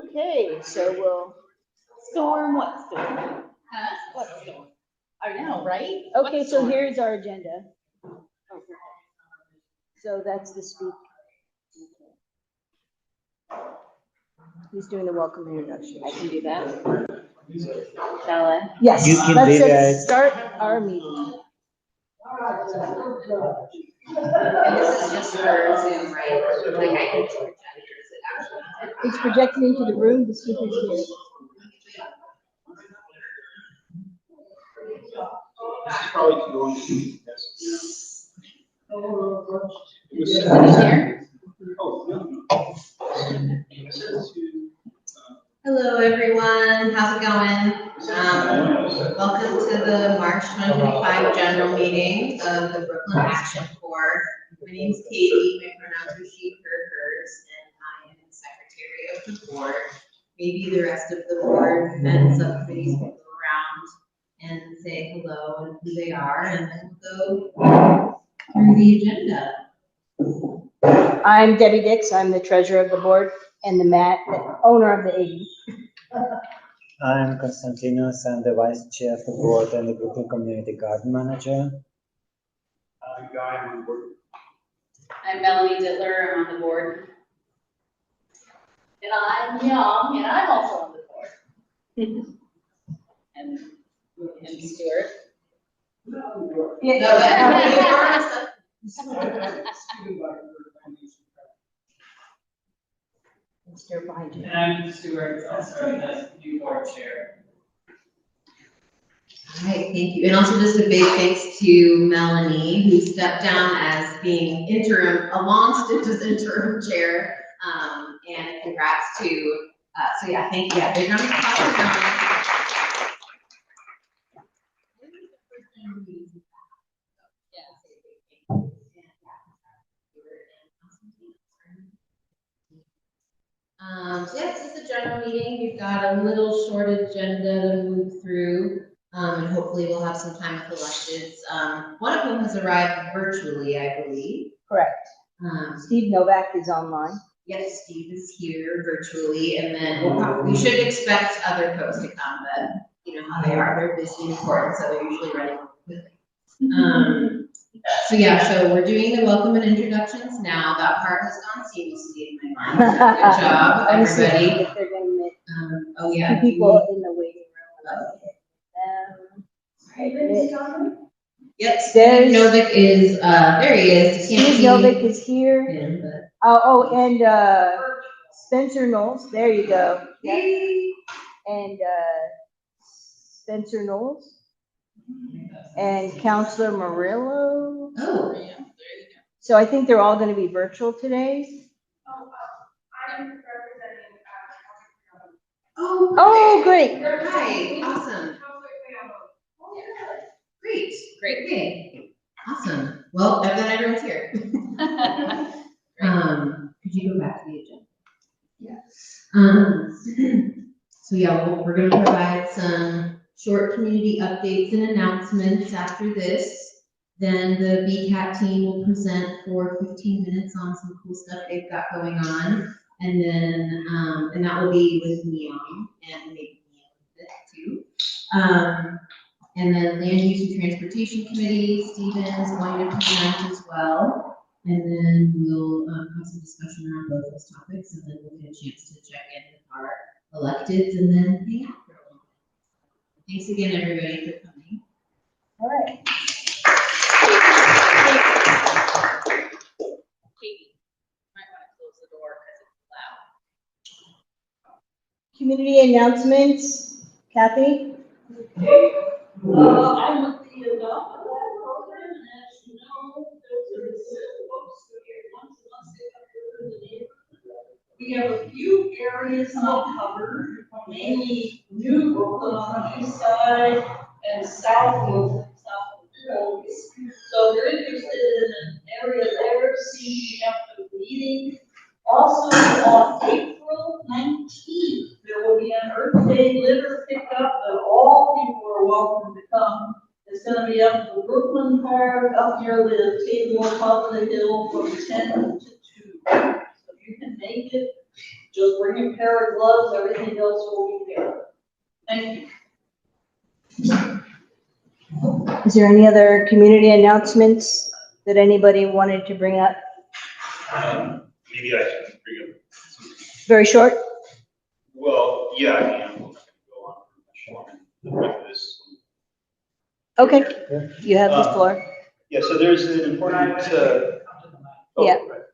Okay, so we'll, Storm, what storm? Huh? What storm? I know, right? okay, What so storm? here's our agenda. So that's the speak. He's doing the welcome introduction. I can do that. Shall I? Yes, You can let's do just that. start our meeting. And this is just for Zoom, right? Like I can project, or is it actually? It's projected into the room, the speaker's here. Probably going to be. Here? Hello, everyone. How's it going? Welcome to the March 2025 general meeting of the Brooklyn Action Corps. My name is Katie. We pronounce her, she, her, hers, and I am the secretary of the board. Maybe the rest of the board and subcommittees will go around and say hello and who they are, and then we'll go through the agenda. I'm Debbie Dix. I'm the treasurer of the board and the owner of the AD. I'm Konstantinos. I'm the vice chair of the board and the Brooklyn Community Garden Manager. I'm Melanie Dittler, I'm on the board. And I'm Young, and I'm also on the board. And Stuart. Behind you. And I'm Stuart, also the new board chair. All right, thank you. And also just a big thanks to Melanie, who stepped down as being interim, along Stitch's interim chair. And congrats to, so yeah, thank you. Yeah, big round of applause for Melanie. So yeah, this is the general meeting. We've got a little short agenda to move through, and hopefully we'll have some time with electeds. One of them has arrived virtually, I believe. Correct. Steve Novak is online. Yes, Steve is here virtually, and then we should expect other folks to come, but you know how they are. They're busy and important, so they're usually running quickly. So yeah, so we're doing the welcome and introductions now. That part has gone seamlessly in my mind. Good job, everybody. If they're gonna make Oh yeah. people in the waiting room. Yep, There's- Novik is, there he is. You can't Steve see Novak is here. him, but. And Spencer Knowles, there you go. Yep. And Spencer Knowles. And Counselor Murillo. Oh. Yeah, there you go. So I think they're all gonna be virtual today. I'm representing. Oh, great. Hi, awesome. Great. Okay, awesome. Well, then everyone's here. Could you go back to the agenda? Yes. So yeah, we're gonna provide some short community updates and announcements after this. Then the BCAT team will present for 15 minutes on some cool stuff they've got going on. And then, and that will be with Neon and maybe Neon with it too. And then Land Use and Transportation Committee, Stephen is going to present as well. And then we'll have some discussion around both those topics, and then we'll get a chance to check in with our electeds and then hang out for a little bit. Thanks again, everybody, for coming. All right. Katie, might want to close the door because it's loud. Community announcements, Kathy? I'm with the adopted program, and as you know, those are folks who are here once a month, they come to the neighborhood. We have a few areas not covered, mainly New Brooklyn on the east side and south of Phillips. So if you're interested in an area there, see after the meeting. Also on April 19th, there will be an Earth Day litter pickup, and all people are welcome to come. It's gonna be up at the Brooklyn Park, up near the table above the hill from 10 to 2. So if you can make it, Just bring a pair of gloves, everything else will be there. Thank you. Is there any other community announcements that anybody wanted to bring up? Maybe I should bring up something. Very short? Well, yeah, I mean, I'm not gonna go on for much longer this. Okay, you have the floor. Yeah, so there's an important, Yeah. right.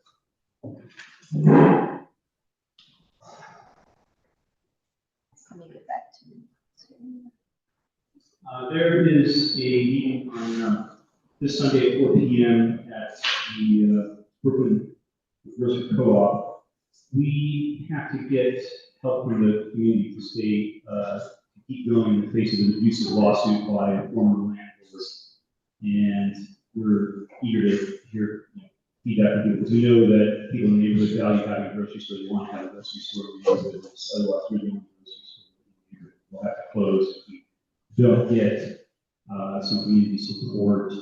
Let me get back to There is a meeting on this Sunday at 4 p.m. at the Brooklyn Grocery Co-op. We have to get help from the community to stay, to keep going in the face of an abusive lawsuit by a former landlord. And we're eager to hear feedback from people, because we know that people in the neighborhood value having a grocery store. They want to have a grocery store. Otherwise, we're the only grocery store. We'll have to close if we don't get some community support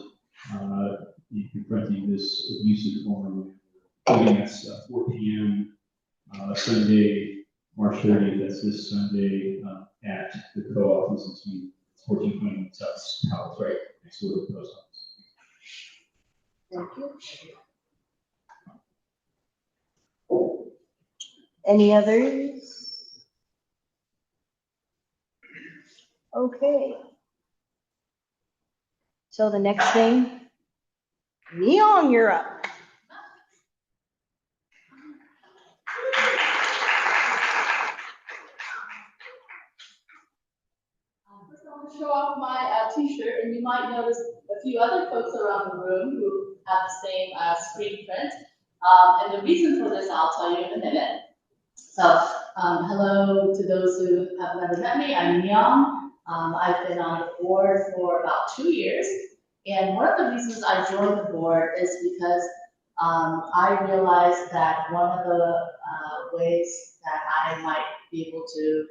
in confronting this abusive former landlord. Again, that's 4 p.m. Sunday, March 30th. That's this Sunday at the co-op. It's 1420 South House, right next door to the post office. Thank you. Any others? Okay. So the next thing, Neon, you're up. First, I want to show off my t-shirt, and you might notice a few other folks around the room who have the same screen print. And the reason for this, I'll tell you in a minute. So, hello to those who have never met me. I'm Young. I've been on the board for about 2 years. And one of the reasons I joined the board is because I realized that one of the ways that I might be able to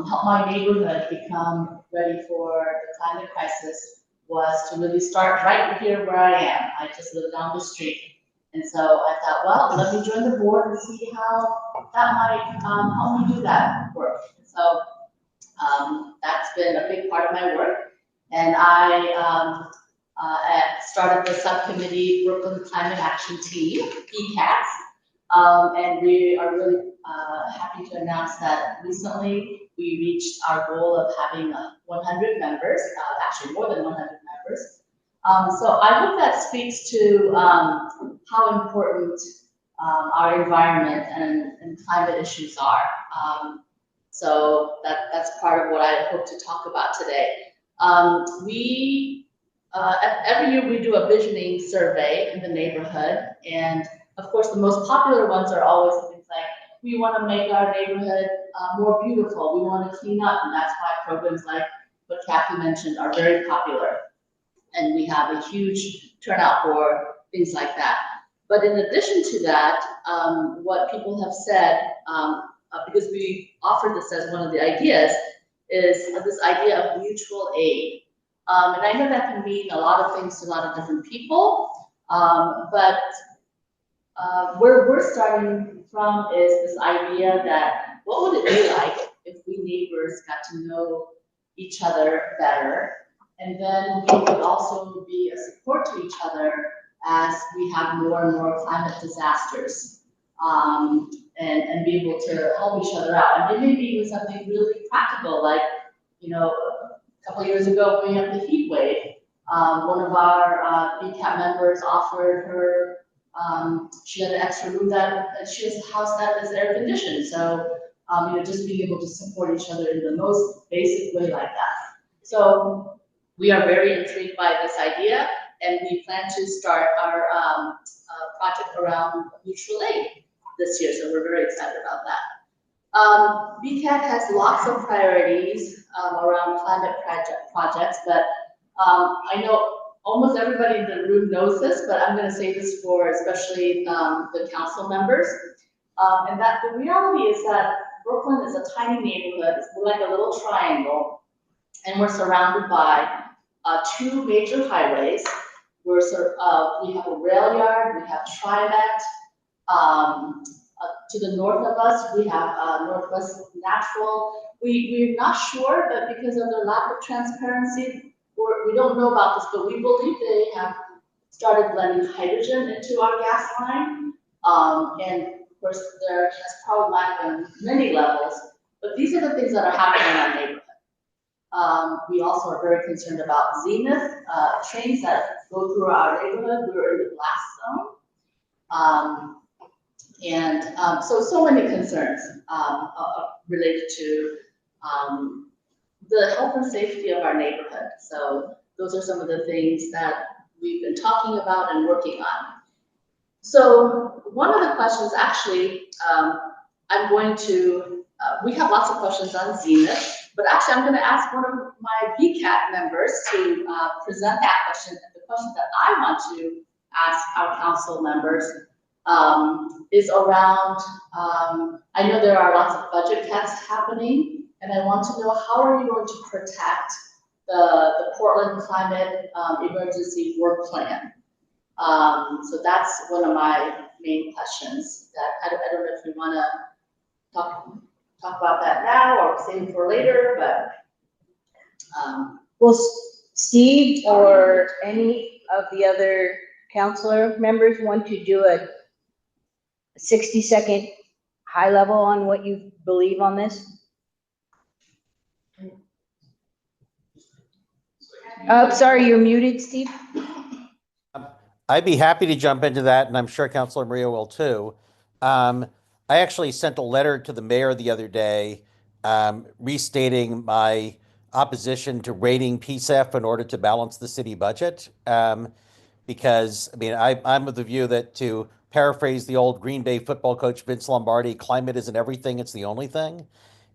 help my neighborhood become ready for the climate crisis was to really start right here where I am. I just live down the street. And so I thought, well, let me join the board and see how that might help me do that work. And so that's been a big part of my work. And I started the subcommittee Brooklyn Climate Action Team, BCATS. And we are really happy to announce that recently we reached our goal of having 100 members, actually more than 100 members. So I hope that speaks to how important our environment and climate issues are. So that's part of what I hope to talk about today. Every year we do a visioning survey in the neighborhood, and of course the most popular ones are always things like, we want to make our neighborhood more beautiful, we want to clean up, and that's why programs like what Kathy mentioned are very popular. And we have a huge turnout for things like that. But in addition to that, what people have said, because we offered this as one of the ideas, is this idea of mutual aid. And I know that can mean a lot of things to a lot of different people, but where we're starting from is this idea that what would it be like if we neighbors got to know each other better, and then we could also be a support to each other as we have more and more climate disasters, and be able to help each other out. And it may be even something really practical, like, a couple of years ago when we had the heat wave, one of our BCAT members offered her, she had an extra room that she has a house that is air conditioned. So, just being able to support each other in the most basic way like that. So we are very intrigued by this idea, and we plan to start our project around mutual aid this year. So we're very excited about that. BCAT has lots of priorities around climate projects, but I know almost everybody in the room knows this, but I'm going to say this for especially the council members. And that the reality is that Brooklyn is a tiny neighborhood. It's like a little triangle, and we're surrounded by 2 major highways. We have a rail yard, we have TriMet, to the north of us, we have Northwest Natural. We're not sure, but because of their lack of transparency, we don't know about this, but we believe they have started blending hydrogen into our gas line. And of course, that's problematic on many levels, but these are the things that are happening in our neighborhood. We also are very concerned about Zenith trains that go through our neighborhood. We're in the blast zone. So many concerns related to the health and safety of our neighborhood. So those are some of the things that we've been talking about and working on. So one of the questions, actually, I'm going to, we have lots of questions on Zenith, but actually I'm going to ask one of my BCAT members to present that question. The question that I want to ask our council members is around, I know there are lots of budget cuts happening, and I want to know, how are you going to protect the Portland Climate Emergency Work Plan? So that's one of my main questions that I don't know if we want to talk about that now or save it for later, but. Will Steve or any of the other councilor members want to do a 60-second high level on what you believe on this? Sorry, you're muted, Steve. I'd be happy to jump into that, and I'm sure Councilor Maria will too. I actually sent a letter to the mayor the other day restating my opposition to raiding PSEF in order to balance the city budget. Because, I mean, I'm of the view that, to paraphrase the old Green Bay football coach Vince Lombardi, climate isn't everything, it's the only thing.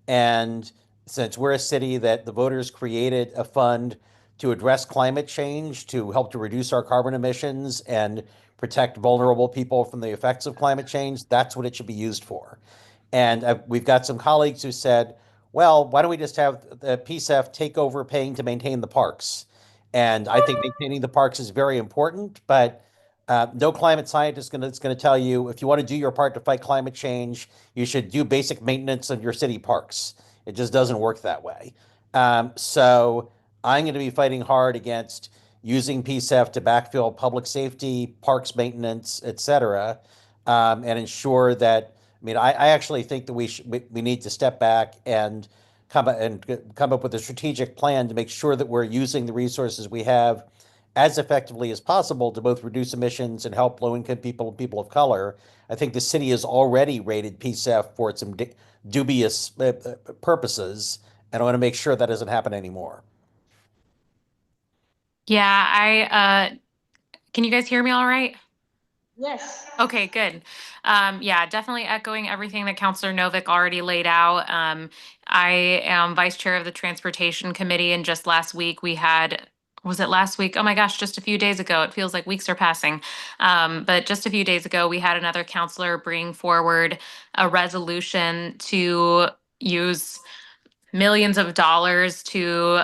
And since we're a city that the voters created a fund to address climate change, to help to reduce our carbon emissions and protect vulnerable people from the effects of climate change, that's what it should be used for. And we've got some colleagues who said, well, why don't we just have the PSEF take over paying to maintain the parks? And I think maintaining the parks is very important, but no climate scientist is going to tell you, if you want to do your part to fight climate change, you should do basic maintenance of your city parks. It just doesn't work that way. So I'm going to be fighting hard against using PSEF to backfill public safety, parks maintenance, et cetera, and ensure that, I mean, I actually think that we need to step back and come up with a strategic plan to make sure that we're using the resources we have as effectively as possible to both reduce emissions and help low-income people and people of color. I think the city has already rated PSEF for some dubious purposes, and I want to make sure that doesn't happen anymore. Yeah, can you guys hear me all right? Yes. Okay, good. Yeah, definitely echoing everything that Councilor Novick already laid out. I am vice chair of the Transportation Committee, and just last week we had, was it last week? Oh my gosh, just a few days ago. It feels like weeks are passing. But just a few days ago, we had another councilor bring forward a resolution to use millions of dollars to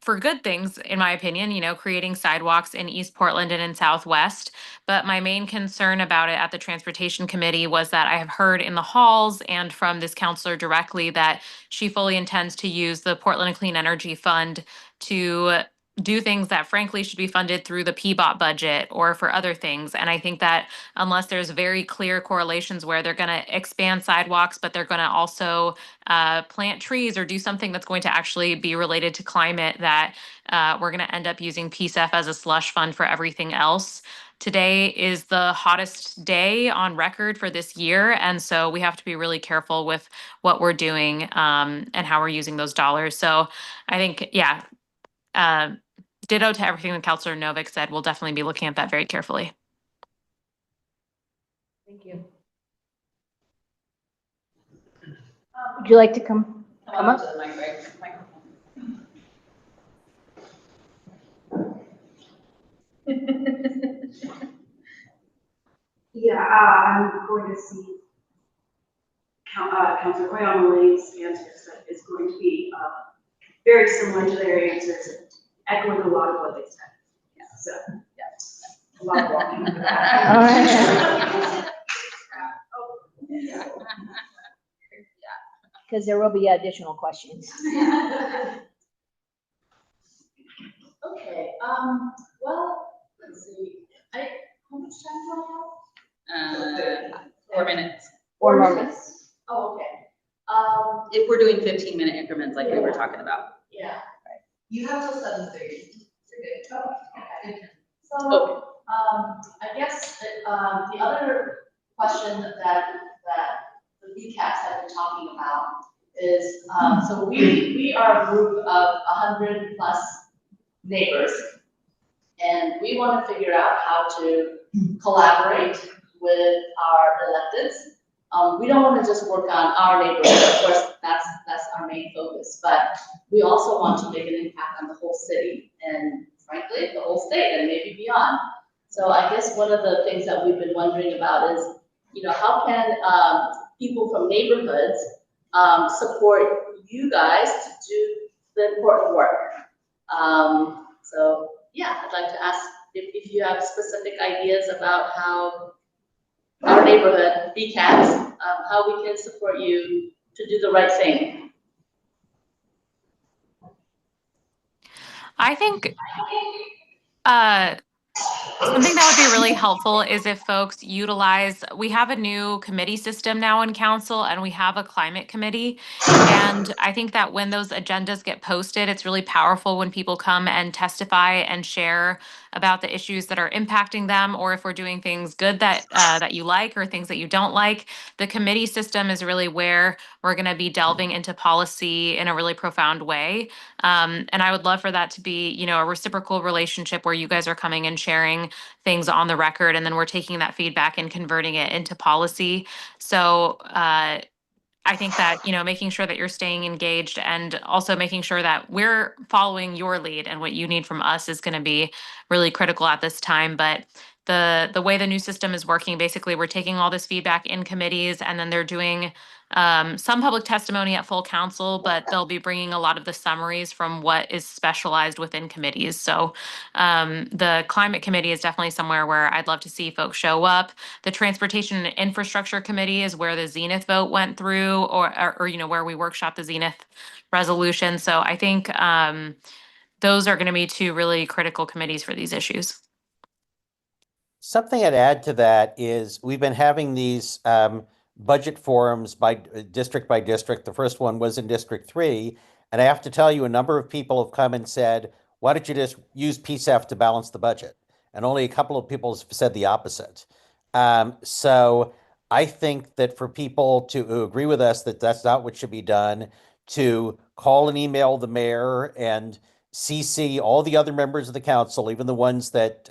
for good things, in my opinion, creating sidewalks in East Portland and in Southwest. But my main concern about it at the Transportation Committee was that I have heard in the halls and from this counselor directly that she fully intends to use the Portland Clean Energy Fund to do things that frankly should be funded through the PBOT budget or for other things. And I think that unless there's very clear correlations where they're going to expand sidewalks, but they're going to also plant trees or do something that's going to actually be related to climate, that we're going to end up using PSEF as a slush fund for everything else. Today is the hottest day on record for this year, and so we have to be really careful with what we're doing and how we're using those dollars. So I think, yeah, ditto to everything that Councilor Novick said. We'll definitely be looking at that very carefully. Thank you. Would you like to come up? To the microphone. Yeah, I'm going to see Councilor Coyamale's answers. That is going to be very similar to their answers, echoing a lot of what they said. Yeah, so a lot of walking. All right. because there will be additional questions. Okay, well, let's see, how much time do I have? 4 minutes. 4 more minutes. Oh, okay. If we're doing 15-minute increments like we were talking about. Yeah. You have till 7:30. You're good. Okay. Okay. So, I guess, the other question that the VCATs have been talking about is, so we are a group of 100 plus neighbors, and we want to figure out how to collaborate with our electeds. We don't want to just work on our neighborhood, of course, that's our main focus, but we also want to make an impact on the whole city and frankly, the whole state and maybe beyond. So I guess one of the things that we've been wondering about is, how can people from neighborhoods support you guys to do the important work? So yeah, I'd like to ask if you have specific ideas about how our neighborhood, BCATs, how we can support you to do the right thing. I think something that would be really helpful is if folks utilize, we have a new committee system now in council and we have a climate committee. And I think that when those agendas get posted, it's really powerful when people come and testify and share about the issues that are impacting them, or if we're doing things good that you like or things that you don't like. The committee system is really where we're going to be delving into policy in a really profound way. And I would love for that to be, a reciprocal relationship where you guys are coming and sharing things on the record, and then we're taking that feedback and converting it into policy. So I think that, making sure that you're staying engaged and also making sure that we're following your lead and what you need from us is going to be really critical at this time. But the way the new system is working, basically we're taking all this feedback in committees, and then they're doing some public testimony at full council, but they'll be bringing a lot of the summaries from what is specialized within committees. So the climate committee is definitely somewhere where I'd love to see folks show up. The transportation and infrastructure committee is where the Zenith vote went through, or where we workshop the Zenith resolution. So I think those are going to be two really critical committees for these issues. Something I'd add to that is we've been having these budget forums by district. The first one was in District 3. And I have to tell you, a number of people have come and said, why don't you just use PSEF to balance the budget? And only a couple of people have said the opposite. So I think that for people to agree with us that that's not what should be done, to call and email the mayor and CC all the other members of the council, even the ones that,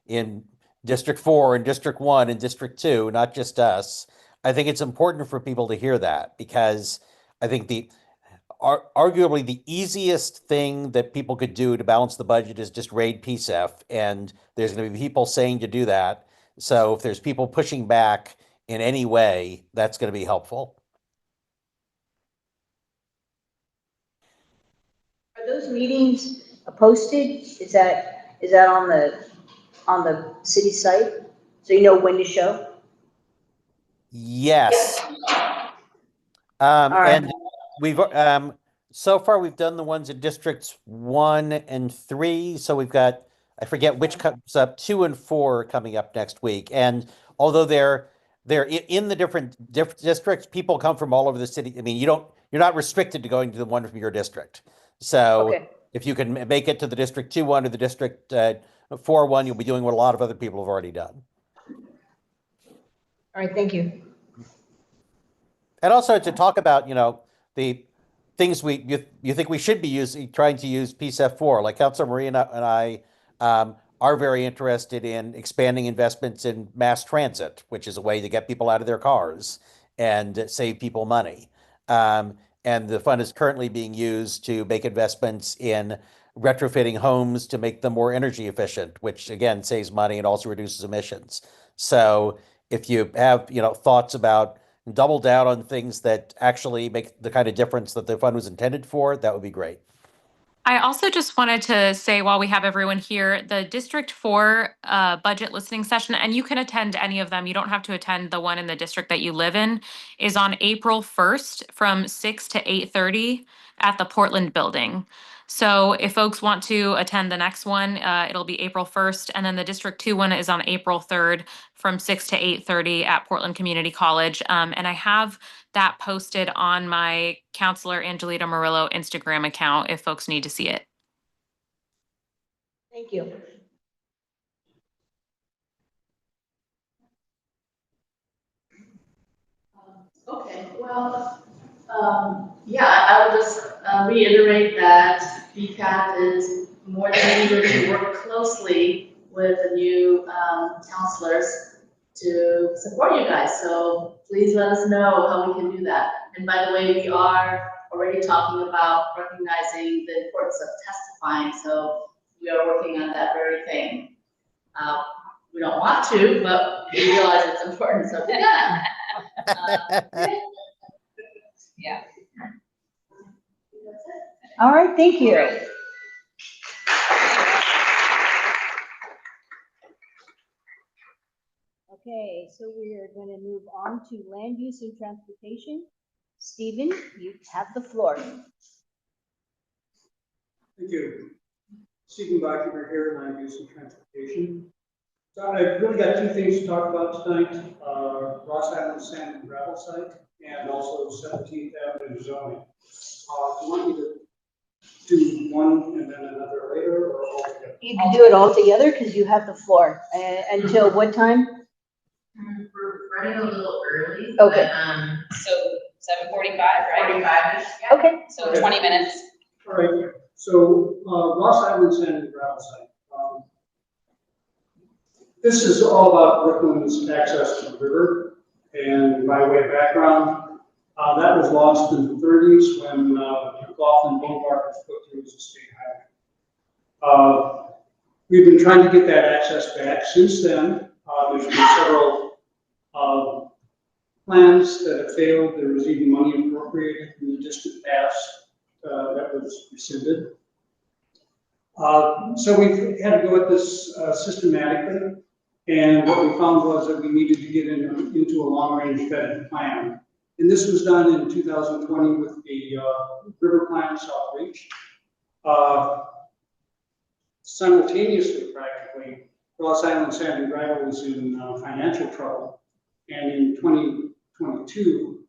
in District 4 and District 1 and District 2, not just us. I think it's important for people to hear that, because I think arguably the easiest thing that people could do to balance the budget is just raid PSEF, and there's going to be people saying to do that. So if there's people pushing back in any way, that's going to be helpful. Are those meetings posted? Is that on the city site, so you know when to show? Yes. right. And we've so far we've done the ones in Districts 1 and 3. So we've got, I forget which comes up, 2 and 4 coming up next week. And although they're in the different districts, people come from all over the city. you're not restricted to going to the one from your district. So Okay. if you can make it to the District 2 one or the District 4 one, you'll be doing what a lot of other people have already done. All right, thank you. And also to talk about, the things you think we should be trying to use PSEF for, like Councilor Marina and I are very interested in expanding investments in mass transit, which is a way to get people out of their cars and save people money. And the fund is currently being used to make investments in retrofitting homes to make them more energy efficient, which again saves money and also reduces emissions. So if you have, thoughts about double down on things that actually make the kind of difference that the fund was intended for, that would be great. I also just wanted to say while we have everyone here, the District 4 budget listening session, and you can attend any of them. You don't have to attend the one in the district that you live in, is on April 1st from 6 to 8:30 at the Portland building. So if folks want to attend the next one, it'll be April 1st. And then the District 2 one is on April 3rd from 6 to 8:30 at Portland Community College. And I have that posted on my counselor Angelita Murillo Instagram account if folks need to see it. Thank you. Okay, well, yeah, I would just reiterate that BCAT is more than eager to work closely with the new counselors to support you guys. So please let us know how we can do that. And by the way, we are already talking about recognizing the importance of testifying. So we are working on that very thing. We don't want to, but we realize it's important, so yeah. Yeah. All right, thank you. Okay, so we are going to move on to land use and transportation. Stephen, you have the floor. Thank you. Stephen Bachman here, land use and transportation. So I've really got two things to talk about tonight, Ross Island Sand and Gravel Site and also 17th Avenue zoning. Do you want me to do one and then another later or all together? You can do it all together because you have the floor. Until what time? We're running a little early. Okay. But, So 7:45, right? 45-ish, yeah. Okay. So 20 minutes. All right. So Ross Island Sand and Gravel Site. This is all about Brooklyn's access to the river. And by way of background, that was lost in the 30s when McLaughlin Boulevard was put through as a state highway. We've been trying to get that access back since then. There's been several plans that have failed. There was even money appropriated in the distant past that was rescinded. So we've had to go at this systematically. And what we found was that we needed to get into a long-range vetted plan. And this was done in 2020 with the river plan South Reach. Simultaneously, practically, Ross Island Sand and Gravel was in financial trouble. And in 2022,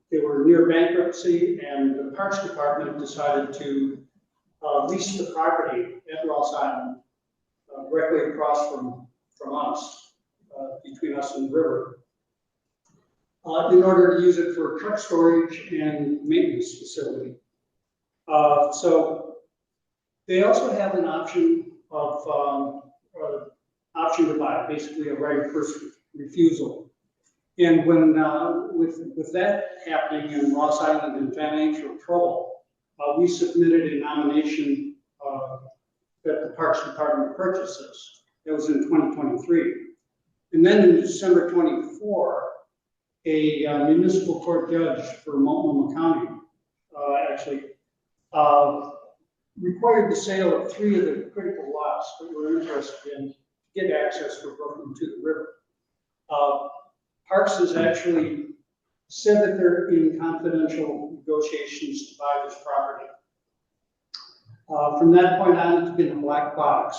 they were near bankruptcy, and the Parks Department decided to lease the property at Ross Island directly across from us, between us and the river, in order to use it for truck storage and maintenance facility. So they also have an option of option to buy, basically a right of first refusal. And when with that happening and Ross Island in financial trouble, we submitted a nomination that the Parks Department purchases. That was in 2023. And then in December 24, a municipal court judge for Multnomah County actually required the sale of 3 of the critical lots that were interested in to get access for Brooklyn to the river. Parks has actually said that they're in confidential negotiations to buy this property. From that point on, it's been a black box,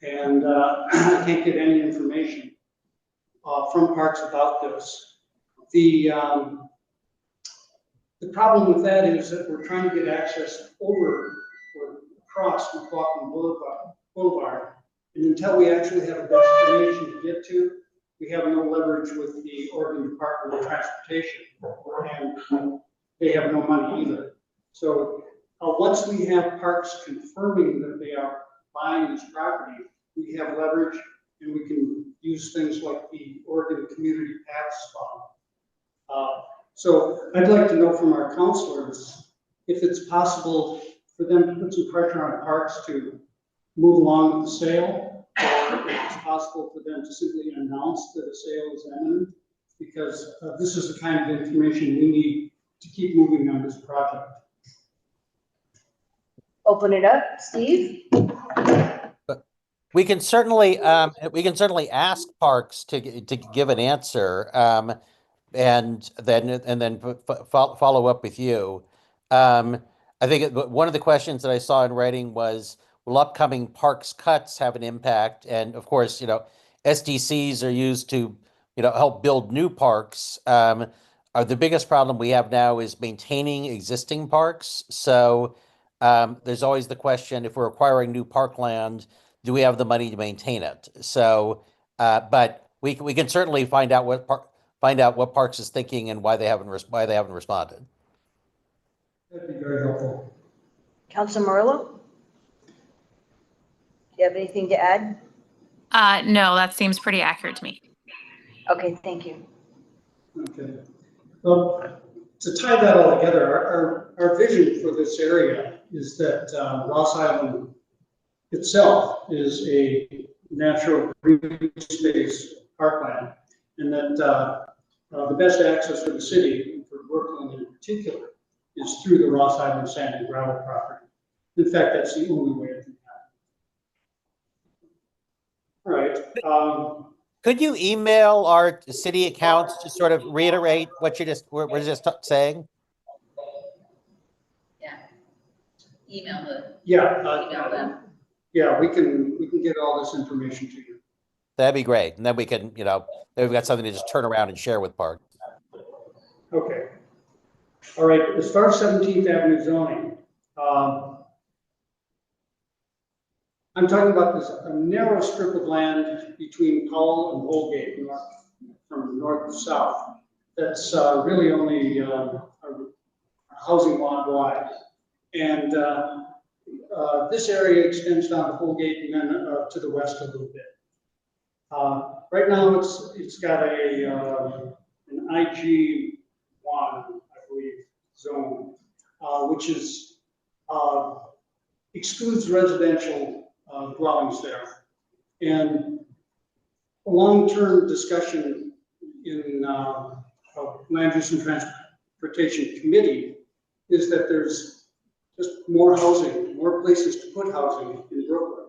and I can't get any information from Parks about this. The problem with that is that we're trying to get access over or across McLaughlin Boulevard, and until we actually have a destination to get to, we have no leverage with the Oregon Department of Transportation, and they have no money either. So once we have Parks confirming that they are buying this property, we have leverage, and we can use things like the Oregon Community Paths Fund. So I'd like to know from our counselors if it's possible for them to put some pressure on Parks to move along with the sale, or if it's possible for them to simply announce that a sale is imminent, because this is the kind of information we need to keep moving on this project. open it up. Steve? We can certainly ask Parks to give an answer, and then follow up with you. I think one of the questions that I saw in writing was, will upcoming Parks cuts have an impact? And of course, SDCs are used to, help build new parks. The biggest problem we have now is maintaining existing parks. So there's always the question, if we're acquiring new parkland, do we have the money to maintain it? So, but we can certainly find out what Parks is thinking and why they haven't responded. That'd be very helpful. Councilor Murillo? Do you have anything to add? No, that seems pretty accurate to me. Okay, thank you. Okay. Well, to tie that all together, our vision for this area is that Ross Island itself is a natural green space parkland, and that the best access for the city, and for Brooklyn in particular, is through the Ross Island sand and gravel property. In fact, that's the only way it can happen. All right. Could you email our city accounts to sort of reiterate what you were just saying? Email the, Yeah. email them. Yeah, we can get all this information to you. That'd be great. And then we can, then we've got something to just turn around and share with Park. Okay. All right, as far as 17th Avenue zoning, I'm talking about a narrow strip of land between Powell and Holgate, from north to south. That's really only a housing lot wide. And this area extends down to Holgate and then to the west a little bit. Right now, it's got an IG1, I believe, zone, which is excludes residential dwellings there. And a long-term discussion in Land Use and Transportation Committee is that there's just more housing, more places to put housing in Brooklyn.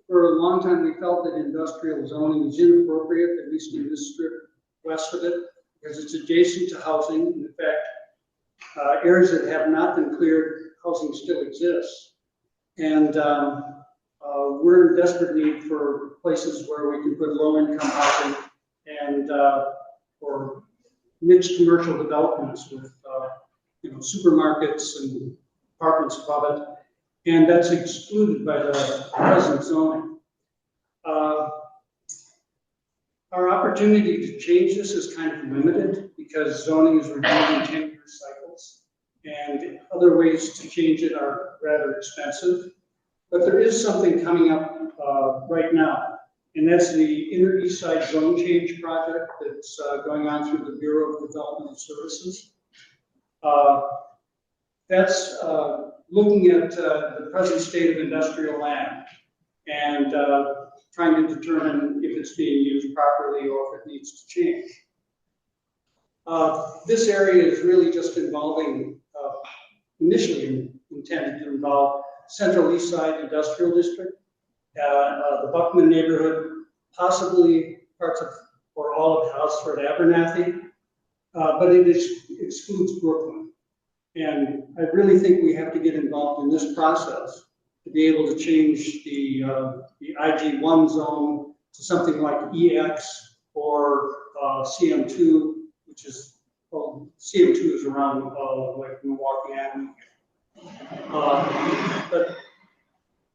For a long time, we felt that industrial zoning is inappropriate, at least in this strip west of it, because it's adjacent to housing. In fact, areas that have not been cleared, housing still exists. And we're in desperate need for places where we can put low-income housing and or mixed commercial developments with supermarkets and apartments above it. And that's excluded by the present zoning. Our opportunity to change this is kind of limited because zoning is reviewed in 10-year cycles, and other ways to change it are rather expensive. But there is something coming up right now, and that's the Inner East Side Zone Change project that's going on through the Bureau of Development Services. That's looking at the present state of industrial land and trying to determine if it's being used properly or if it needs to change. This area is really just involving, initially intended to involve Central East Side Industrial District, the Buckman neighborhood, possibly parts of or all of Houseford, Abernathy, but it excludes Brooklyn. And I really think we have to get involved in this process to be able to change the IG1 zone to something like EX or CM2, which is, CM2 is around like Milwaukee Avenue. But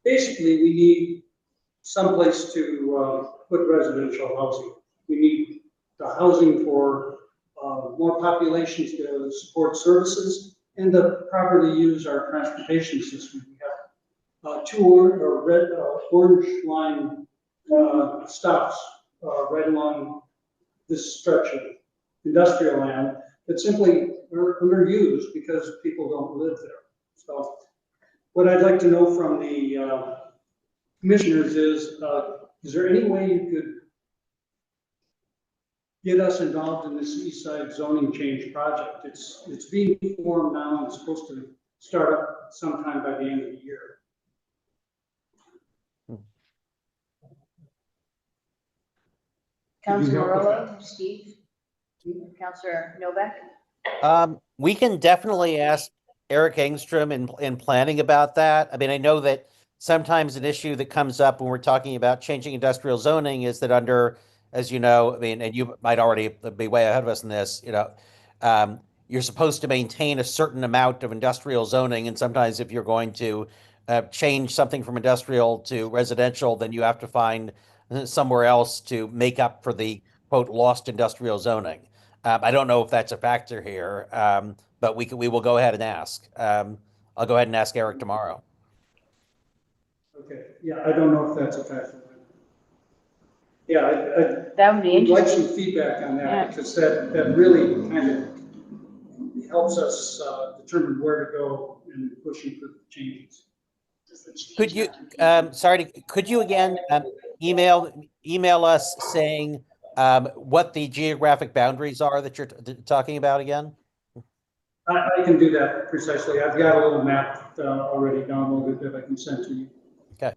basically, we need someplace to put residential housing. We need the housing for more populations to support services and to properly use our transportation system. We have two orange line stops right along this stretch of industrial land that simply are underused because people don't live there. So what I'd like to know from the commissioners is there any way you could get us involved in this East Side zoning change project? It's being formed now and it's supposed to start up sometime by the end of the year. Councilor Morello, Steve, Councilor Novak? We can definitely ask Eric Engstrom in planning about that. I mean, I know that sometimes an issue that comes up when we're talking about changing industrial zoning is that under, as you know, I mean, and you might already be way ahead of us in this, you're supposed to maintain a certain amount of industrial zoning, and sometimes if you're going to change something from industrial to residential, then you have to find somewhere else to make up for the quote lost industrial zoning. I don't know if that's a factor here, but we will go ahead and ask. I'll go ahead and ask Eric tomorrow. Okay, yeah, I don't know if that's a factor. Yeah, That would be I'd like interesting. some feedback on that, Yeah. because that really kind of helps us determine where to go in pushing for the changes. Could you, could you again email us saying what the geographic boundaries are that you're talking about again? I can do that precisely. I've got a little map already downloaded that I can send to you. Okay.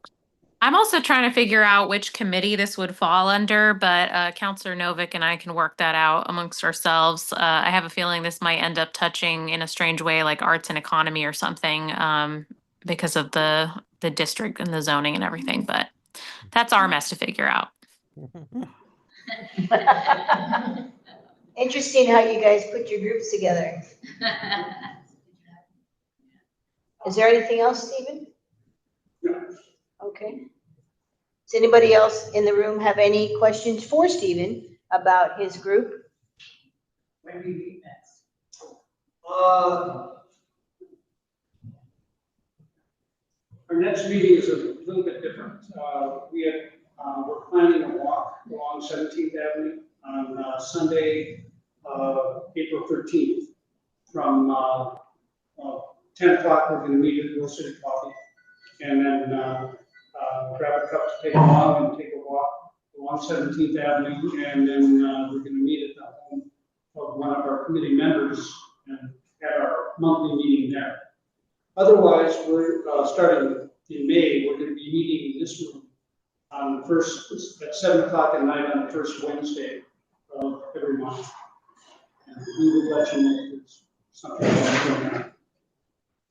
I'm also trying to figure out which committee this would fall under, but Councilor Novick and I can work that out amongst ourselves. I have a feeling this might end up touching in a strange way, like arts and economy or something, because of the district and the zoning and everything, but that's our mess to figure out. Interesting how you guys put your groups together. Is there anything else, Stephen? No. Okay. Does anybody else in the room have any questions for Stephen about his group? When do we meet next? Our next meeting is a little bit different. We're planning a walk along 17th Avenue on Sunday, April 13th. From 10 o'clock, we're going to meet at Real City Coffee, and then grab a cup to take along and take a walk along 17th Avenue, and then we're going to meet at the home of one of our committee members and have our monthly meeting there. Otherwise, we're starting in May. We're going to be meeting in this room on the first at 7 o'clock at night on the first Wednesday of every month. And we will let you know if there's something going on.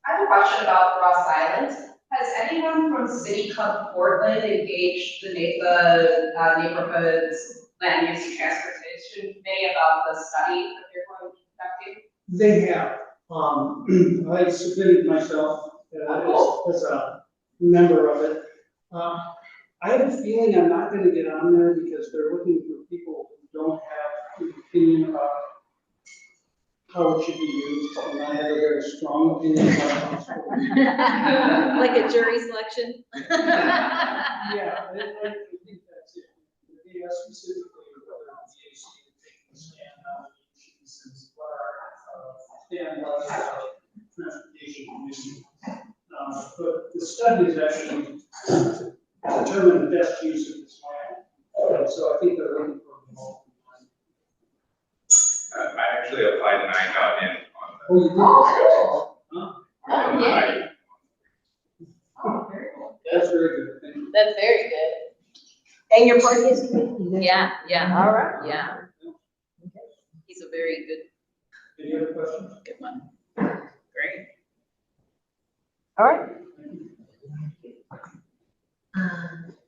I have a question about Ross Island. Has anyone from City Club Portland engaged the neighborhood's land use and transportation committee about the study that they're going to be conducting? They have. I submitted myself as a member of it. I have a feeling I'm not going to get on there because they're looking for people who don't have an opinion about how it should be used, and I have a very strong opinion about how Like a jury selection? Yeah, I think that's it. They asked specifically whether the DAC would take a stand on issues and what our stand was about transportation commission. But the study is actually to determine the best use of this land. So I think they're looking for a more. I actually applied and I got in on Oh, you did? Huh? Oh, yeah. Oh, very cool. That's very good. Thank you. That's very good. And your party is committee? Yeah, yeah. All right. Yeah. He's a very good, Any other questions? good one. Great. All right.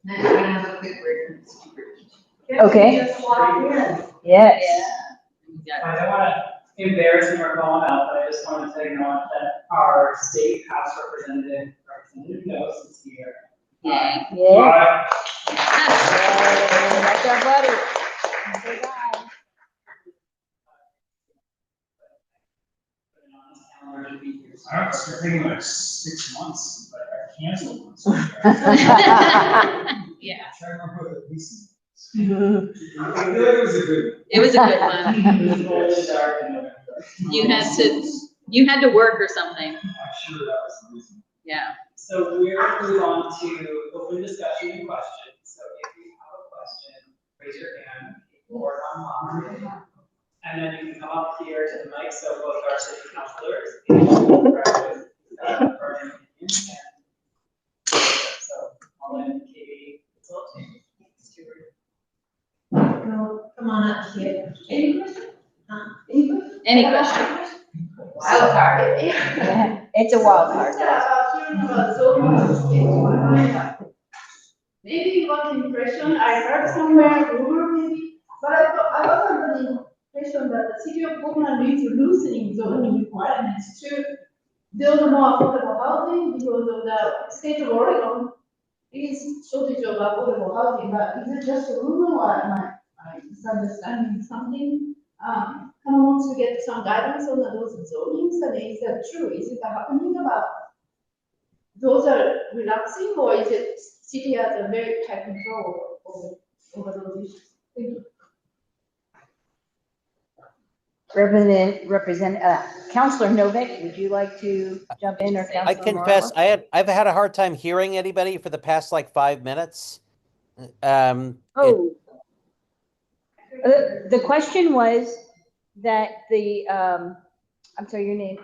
Next, we're gonna have a quick break. Okay. Just walk in. Yes. Yeah. I don't want to embarrass him or call him out, but I just want to tell you that our state house representative, Nosse, is here. Yay. Yeah. That's our buddy. Say bye. I was thinking like 6 months, but I canceled once. Yeah. Try to remember the reason. I feel like it was a good. It was a good one. It was cold and dark in November. You had to work or something. I'm sure that was the reason. Yeah. So we're moving on to open discussion and questions. So if you have a question, raise your hand or online. And then you can come up here to the mic, so both our city councilors and Well, come on up here. Any question? Any question? Any question? Wild card. It's a wild card. Hearing about zoning came to my mind, like, maybe one impression, I heard somewhere, rumor maybe, but I was under the impression that the city of Portland is loosening zoning requirements to build more affordable housing because of the state of Oregon is shortage of affordable housing, but is it just a rumor or am I misunderstanding something? Kind of wants to get some guidance on those zonings, and is that true? Is it happening about those are relaxing, or is it city has a very tight control over those issues? Thank you. Councilor Novak, would you like to jump in, or I Councilor confess, Morales? I've had a hard time hearing anybody for the past like 5 minutes. Oh. The question was that I'm sorry, your name,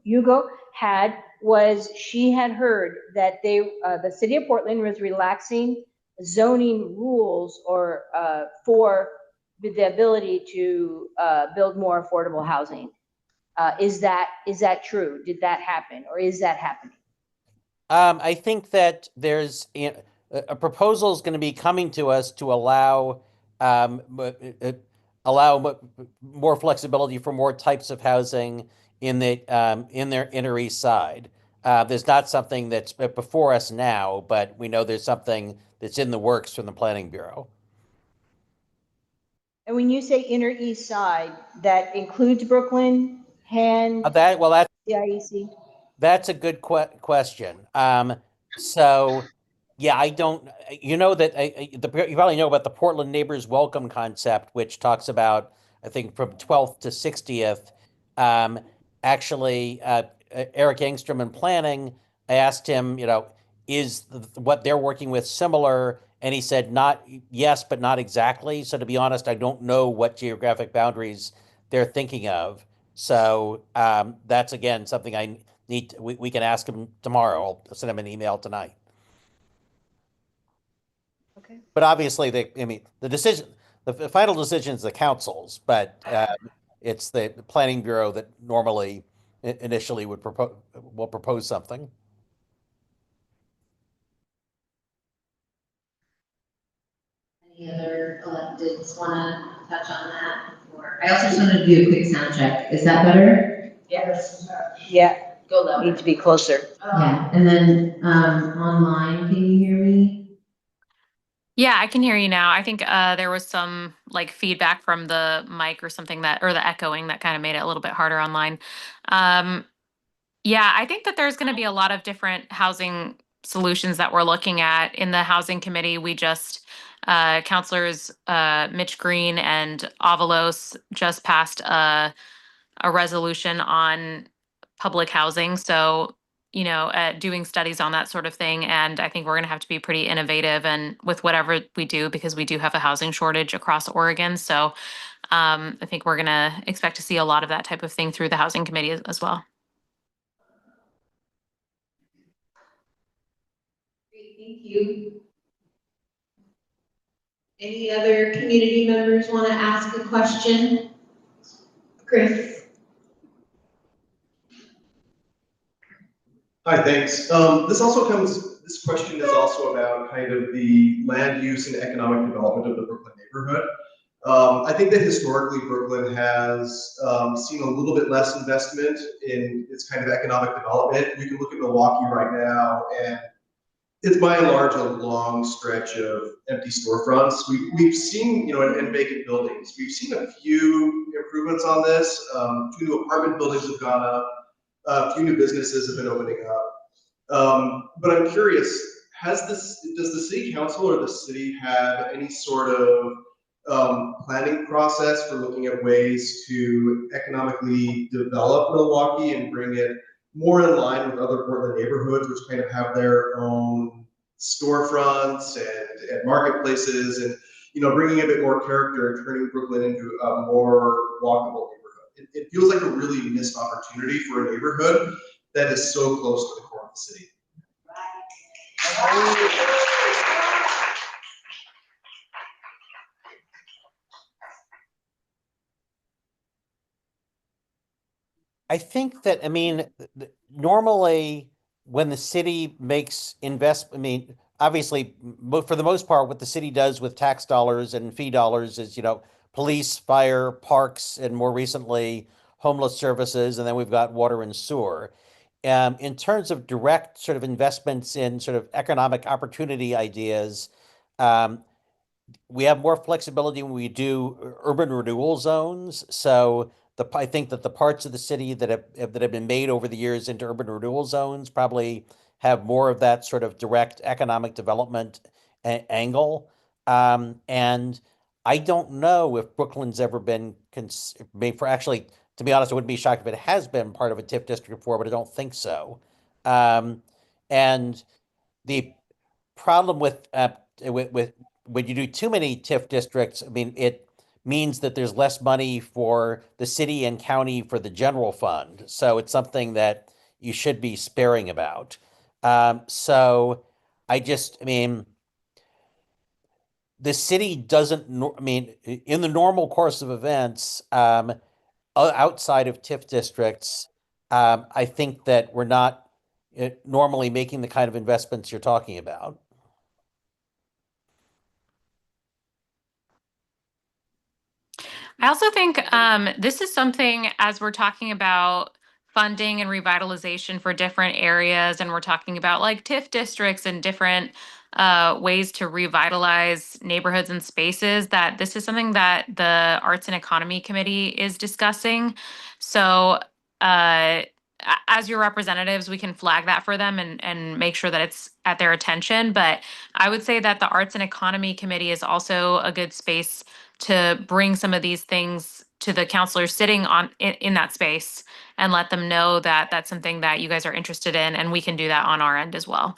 Hugo, she had heard that the city of Portland was relaxing zoning rules or, for the ability to, build more affordable housing. Is that true? Did that happen, or is that happening? I think that there's a proposal is going to be coming to us to allow more flexibility for more types of housing in their inner east side. There's not something that's before us now, but we know there's something that's in the works from the Planning Bureau. And when you say inner east side, that includes Brooklyn, Hand, CIEC? That's a good question. So yeah, I don't, you know that you probably know about the Portland Neighbors Welcome concept, which talks about, I think, from 12th to 60th. Actually, Eric Engstrom in planning, I asked him, is what they're working with similar? And he said, yes, but not exactly. So to be honest, I don't know what geographic boundaries they're thinking of. So that's, again, something we can ask him tomorrow. I'll send him an email tonight. Okay. But obviously, the final decision is the council's, but it's the Planning Bureau that normally initially will propose something. Any other electeds want to touch on that? I also just wanted to do a quick sound check. Is that better? Yes. Yeah, Go louder. need to be closer. Yeah, and then online, can you hear me? Yeah, I can hear you now. I think there was some like feedback from the mic or something or the echoing that kind of made it a little bit harder online. Yeah, I think that there's going to be a lot of different housing solutions that we're looking at in the housing committee. We just, councilors Mitch Green and Avalos just passed a resolution on public housing. So, doing studies on that sort of thing. And I think we're going to have to be pretty innovative and with whatever we do, because we do have a housing shortage across Oregon. So I think we're going to expect to see a lot of that type of thing through the housing committee as well. Great, thank you. Any other community members want to ask a question? Chris. Hi, thanks. This question is also about kind of the land use and economic development of the Brooklyn neighborhood. I think that historically Brooklyn has seen a little bit less investment in its kind of economic development. You can look at Milwaukee right now, and it's by and large a long stretch of empty storefronts. We've seen, and vacant buildings. We've seen a few improvements on this. 2 new apartment buildings have gone up. A few new businesses have been opening up. But I'm curious, does the city council or the city have any sort of planning process for looking at ways to economically develop Milwaukee and bring it more in line with other Portland neighborhoods, which kind of have their own storefronts and marketplaces, and bringing a bit more character and turning Brooklyn into a more walkable neighborhood? It feels like a really missed opportunity for a neighborhood that is so close to the core of the city. I think that, I mean, normally when the city makes I mean, obviously, for the most part, what the city does with tax dollars and fee dollars is, police, fire, parks, and more recently, homeless services, and then we've got water and sewer. In terms of direct sort of investments in sort of economic opportunity ideas, um, we have more flexibility when we do urban renewal zones. So I think that the parts of the city that have been made over the years into urban renewal zones probably have more of that sort of direct economic development angle. And I don't know if Brooklyn's ever been made for actually, to be honest, I wouldn't be shocked if it has been part of a TIF district before, but I don't think so. And the problem with when you do too many TIF districts, I mean, it means that there's less money for the city and county for the general fund. So it's something that you should be sparing about. So I mean, the city doesn't, I mean, in the normal course of events, outside of TIF districts, I think that we're not normally making the kind of investments you're talking about. I also think this is something, as we're talking about funding and revitalization for different areas, and we're talking about like TIF districts and different ways to revitalize neighborhoods and spaces, that this is something that the Arts and Economy Committee is discussing. So as your representatives, we can flag that for them and make sure that it's at their attention. But I would say that the Arts and Economy Committee is also a good space to bring some of these things to the counselors sitting in that space and let them know that that's something that you guys are interested in, and we can do that on our end as well.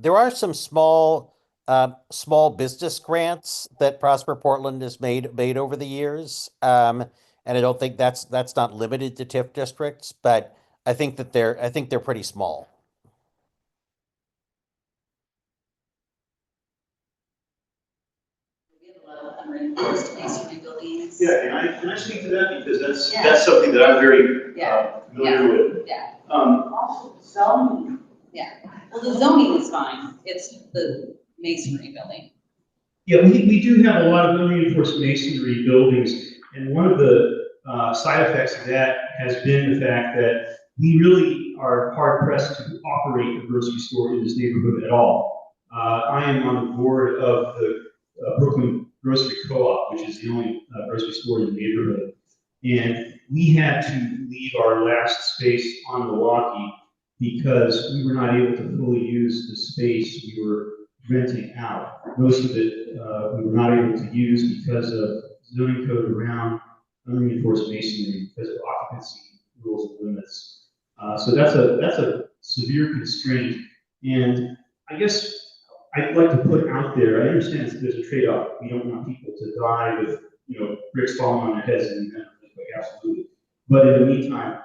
There are some small business grants that Prosper Portland has made over the years, and I don't think that's not limited to TIF districts, but I think they're pretty small. Unreinforced masonry buildings. Yeah, can I speak to that, because that's something that I'm very familiar with. Yeah. Also zoning. Yeah, well, the zoning is fine, it's the masonry building. Yeah, we do have a lot of unreinforced masonry buildings, and one of the side effects of that has been the fact that we really are hard pressed to operate a grocery store in this neighborhood at all. I am on the board of the Brooklyn Grocery Co-op, which is the only grocery store in the neighborhood. And we had to leave our last space on Milwaukee because we were not able to fully use the space we were renting out. Most of it we were not able to use because of zoning code around unreinforced masonry, because of occupancy rules and limits. So that's a severe constraint. And I guess I'd like to put out there, I understand there's a trade-off. We don't want people to die with, bricks falling on their heads and absolutely. But in the meantime,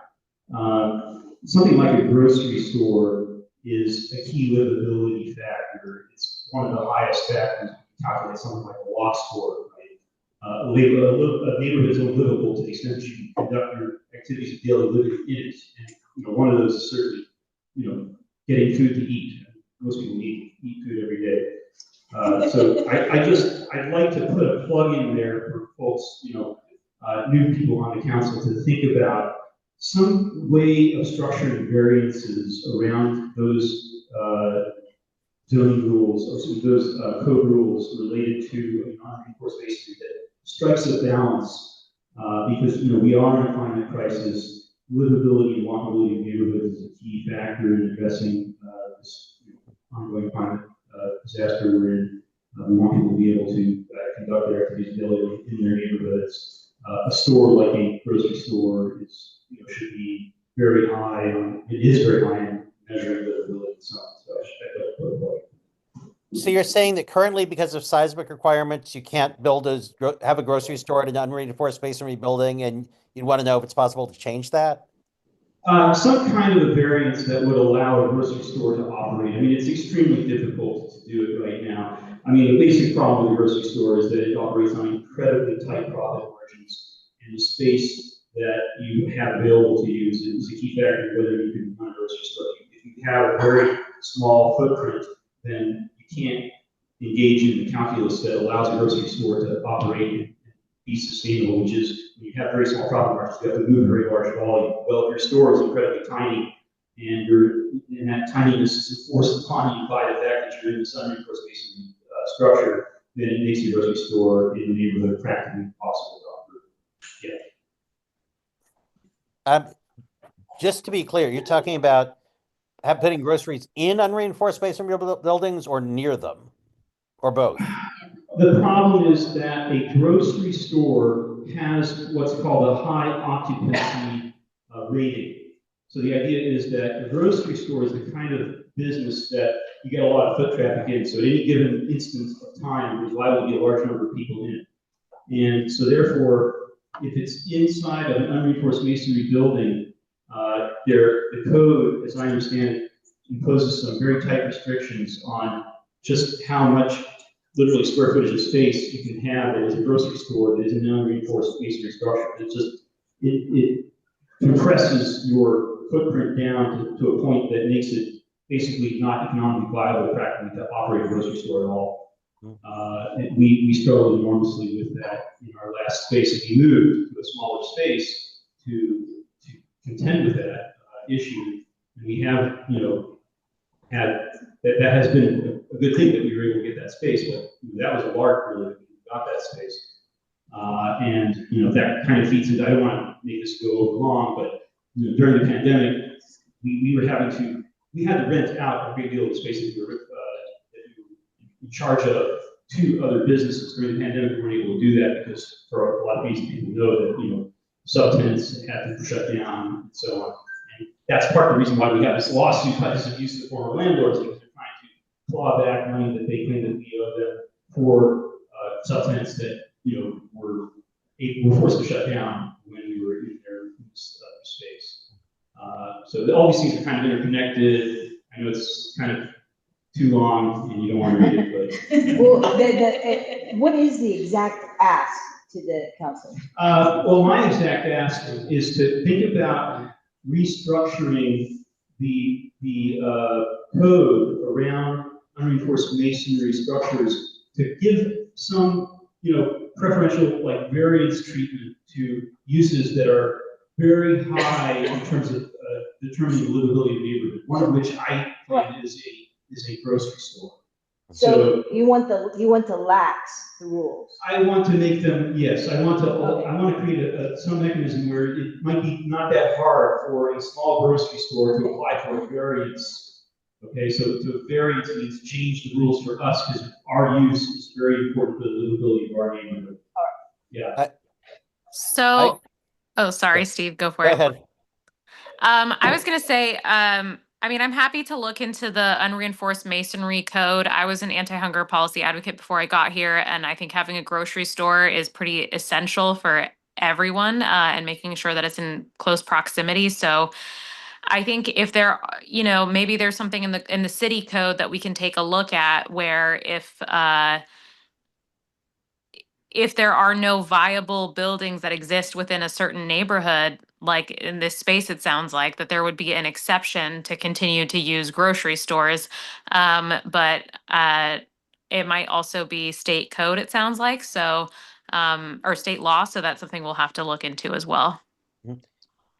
something like a grocery store is a key livability factor. It's one of the highest factors to calculate something like a loss score. Right? A neighborhood is unlivable to the extent that you can conduct your activities of daily living in it. And one of those is certainly, getting food to eat. Most people eat food every day. So I'd like to put a plug in there for folks, new people on the council to think about some way of structuring variances around those zoning rules or some of those code rules related to unreinforced masonry that strikes a balance because we are in a climate crisis. Livability and walkability of neighborhoods is a key factor in addressing this ongoing climate disaster we're in. We want people to be able to conduct their activities daily in their neighborhoods. A store like a grocery store is, should be very high on, it is very high in measuring livability and so on. So I should put a plug. So you're saying that currently, because of seismic requirements, you can't have a grocery store in an unreinforced masonry building, and you'd want to know if it's possible to change that? Some kind of a variance that would allow a grocery store to operate. I mean, it's extremely difficult to do it right now. I mean, the basic problem with a grocery store is that it operates on incredibly tight profit margins, and the space that you have available to you is a key factor whether you can run a grocery store. If you have a very small footprint, then you can't engage in the calculus that allows a grocery store to operate and be sustainable, which is when you have very small profit margins, you have to move very large volume. Well, if your store is incredibly tiny and that tininess is enforced upon you by the fact that you're in this unreinforced masonry structure, then it makes your grocery store in the neighborhood practically impossible to operate. Just to be clear, you're talking about putting groceries in unreinforced masonry buildings or near them, or both? The problem is that a grocery store has what's called a high occupancy rating. So the idea is that a grocery store is the kind of business that you get a lot of foot traffic in. So at any given instance of time, there's liable to be a large number of people in it. And so therefore, if it's inside of an unreinforced masonry building, the code, as I understand it, imposes some very tight restrictions on just how much literally square footage of space you can have as a grocery store that is an unreinforced masonry structure. It compresses your footprint down to a point that makes it basically not economically viable practically to operate a grocery store at all. And we struggled enormously with that in our last space. If you moved to a smaller space to contend with that issue, and we have, had that has been a good thing that we were able to get that space, but that was a lark really that we got that space. And that kind of feeds into, I don't want to make this go over long, but during the pandemic, we had to rent out a great deal of the space that we were in charge of to other businesses. During the pandemic, we weren't able to do that because for a lot of reasons, people know that subtenants had to shut down and so on. And that's part of the reason why we got this lawsuit by this abuse of former landlords, because they're trying to claw back money that they claim that we owe them for subtenants that were forced to shut down when we were in their space. So all these things are kind of interconnected. I know it's kind of too long and you don't want to read it, but. Well, what is the exact ask to the council? Well, my exact ask is to think about restructuring the code around unreinforced masonry structures to give some, preferential variance treatment to uses that are very high in terms of determining the livability of the neighborhood. One of which I find is a grocery store. So you want to lax the rules? I want to make them, yes. I want to create some mechanism where it might be not that hard for a small grocery store to apply for a variance. Okay, so to variance means change the rules for us because our use is very important for the livability of our neighborhood. Yeah. Sorry, Steve, go for Go it. ahead. I was gonna say, I'm happy to look into the unreinforced masonry code. I was an anti-hunger policy advocate before I got here, and I think having a grocery store is pretty essential for everyone, and making sure that it's in close proximity. So I think if there, maybe there's something in the city code that we can take a look at where if there are no viable buildings that exist within a certain neighborhood, like in this space, it sounds like that there would be an exception to continue to use grocery stores. But it might also be state code, it sounds like. So, or state law. So that's something we'll have to look into as well.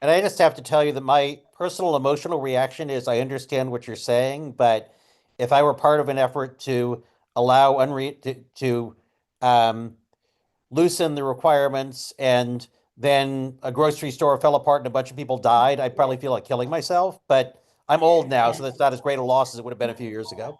And I just have to tell you that my personal emotional reaction is I understand what you're saying, but if I were part of an effort to allow loosen the requirements and then a grocery store fell apart and a bunch of people died, I'd probably feel like killing myself. But I'm old now, so that's not as great a loss as it would have been a few years ago.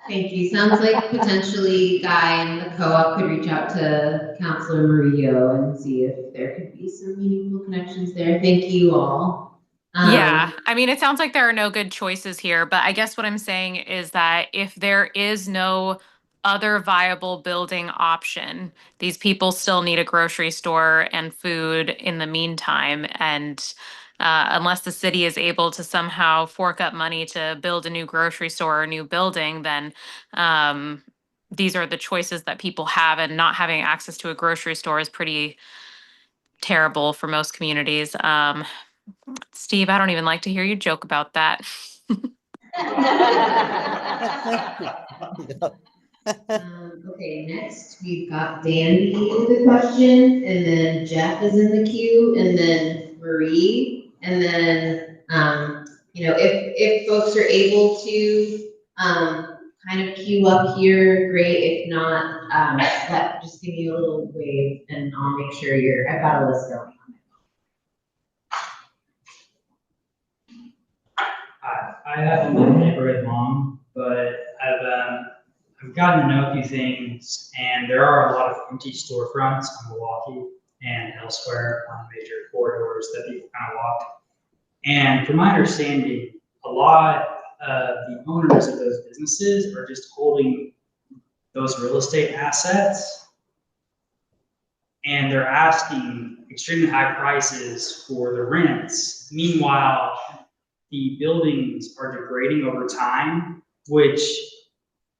Thank you. Sounds like potentially Guy and the co-op could reach out to Councilor Murillo and see if there could be some meaningful connections there. Thank you all. Yeah, it sounds like there are no good choices here, but I guess what I'm saying is that if there is no other viable building option, these people still need a grocery store and food in the meantime. And unless the city is able to somehow fork up money to build a new grocery store or a new building, then these are the choices that people have, and not having access to a grocery store is pretty terrible for most communities. Steve, I don't even like to hear you joke about that. Okay, next we've got Danby with a question, and then Jeff is in the queue, and then Marie, and then, if folks are able to, kind of queue up here, great. If not, just give me a little wave, and I'll make sure I've got a list going. I haven't been in it very long, but I've gotten to know a few things, and there are a lot of empty storefronts on Milwaukee and elsewhere on major corridors that people kind of walk. And from my understanding, a lot of the owners of those businesses are just holding those real estate assets, and they're asking extremely high prices for the rents. Meanwhile, the buildings are degrading over time, which